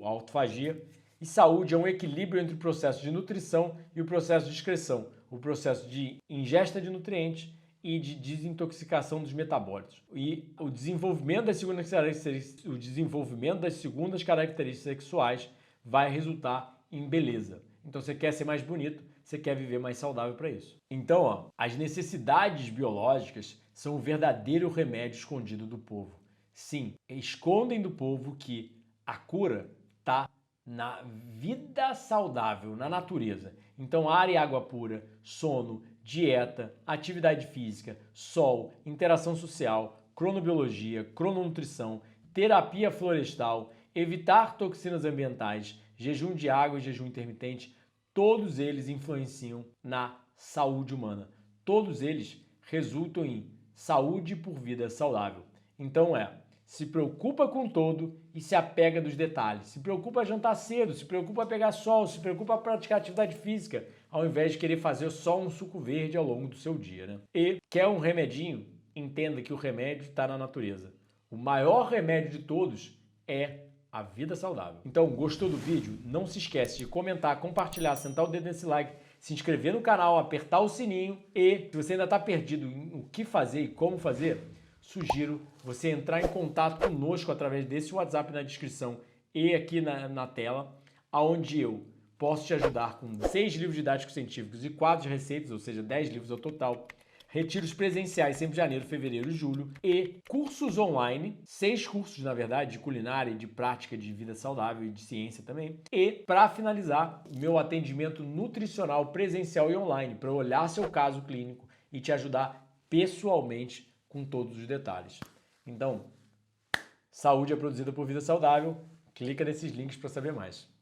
a autofagia, e saúde é um equilíbrio entre o processo de nutrição e o processo de excreção, o processo de ingesta de nutrientes e de desintoxicação dos metabólitos. E o desenvolvimento das segundas características sexuais vai resultar em beleza. Então você quer ser mais bonito, você quer viver mais saudável para isso. Então, as necessidades biológicas são o verdadeiro remédio escondido do povo. Sim, escondem do povo que a cura está na vida saudável, na natureza. Então, ar e água pura, sono, dieta, atividade física, sol, interação social, cronobiologia, crononutrição, terapia florestal, evitar toxinas ambientais, jejum de água e jejum intermitente, todos eles influenciam na saúde humana. Todos eles resultam em saúde por vida saudável. Então se preocupa com todo e se apega dos detalhes. Se preocupa a jantar cedo, se preocupa a pegar sol, se preocupa a praticar atividade física, ao invés de querer fazer só um suco verde ao longo do seu dia, né? E quer um remedinho? Entenda que o remédio está na natureza. O maior remédio de todos é a vida saudável. Então, gostou do vídeo? Não se esquece de comentar, compartilhar, sentar o dedo nesse like, se inscrever no canal, apertar o sininho e, se você ainda está perdido em o que fazer e como fazer, sugiro você entrar em contato conosco através desse WhatsApp na descrição e aqui na tela, onde eu posso te ajudar com 6 livros didáticos científicos e 4 de receitas, ou seja, 10 livros ao total, retiros presenciais sempre janeiro, fevereiro e julho e cursos online, 6 cursos na verdade, de culinária, de prática de vida saudável e de ciência também. E para finalizar, meu atendimento nutricional presencial e online para olhar seu caso clínico e te ajudar pessoalmente com todos os detalhes. Então, saúde é produzida por Vida Saudável. Clica nesses links para saber mais.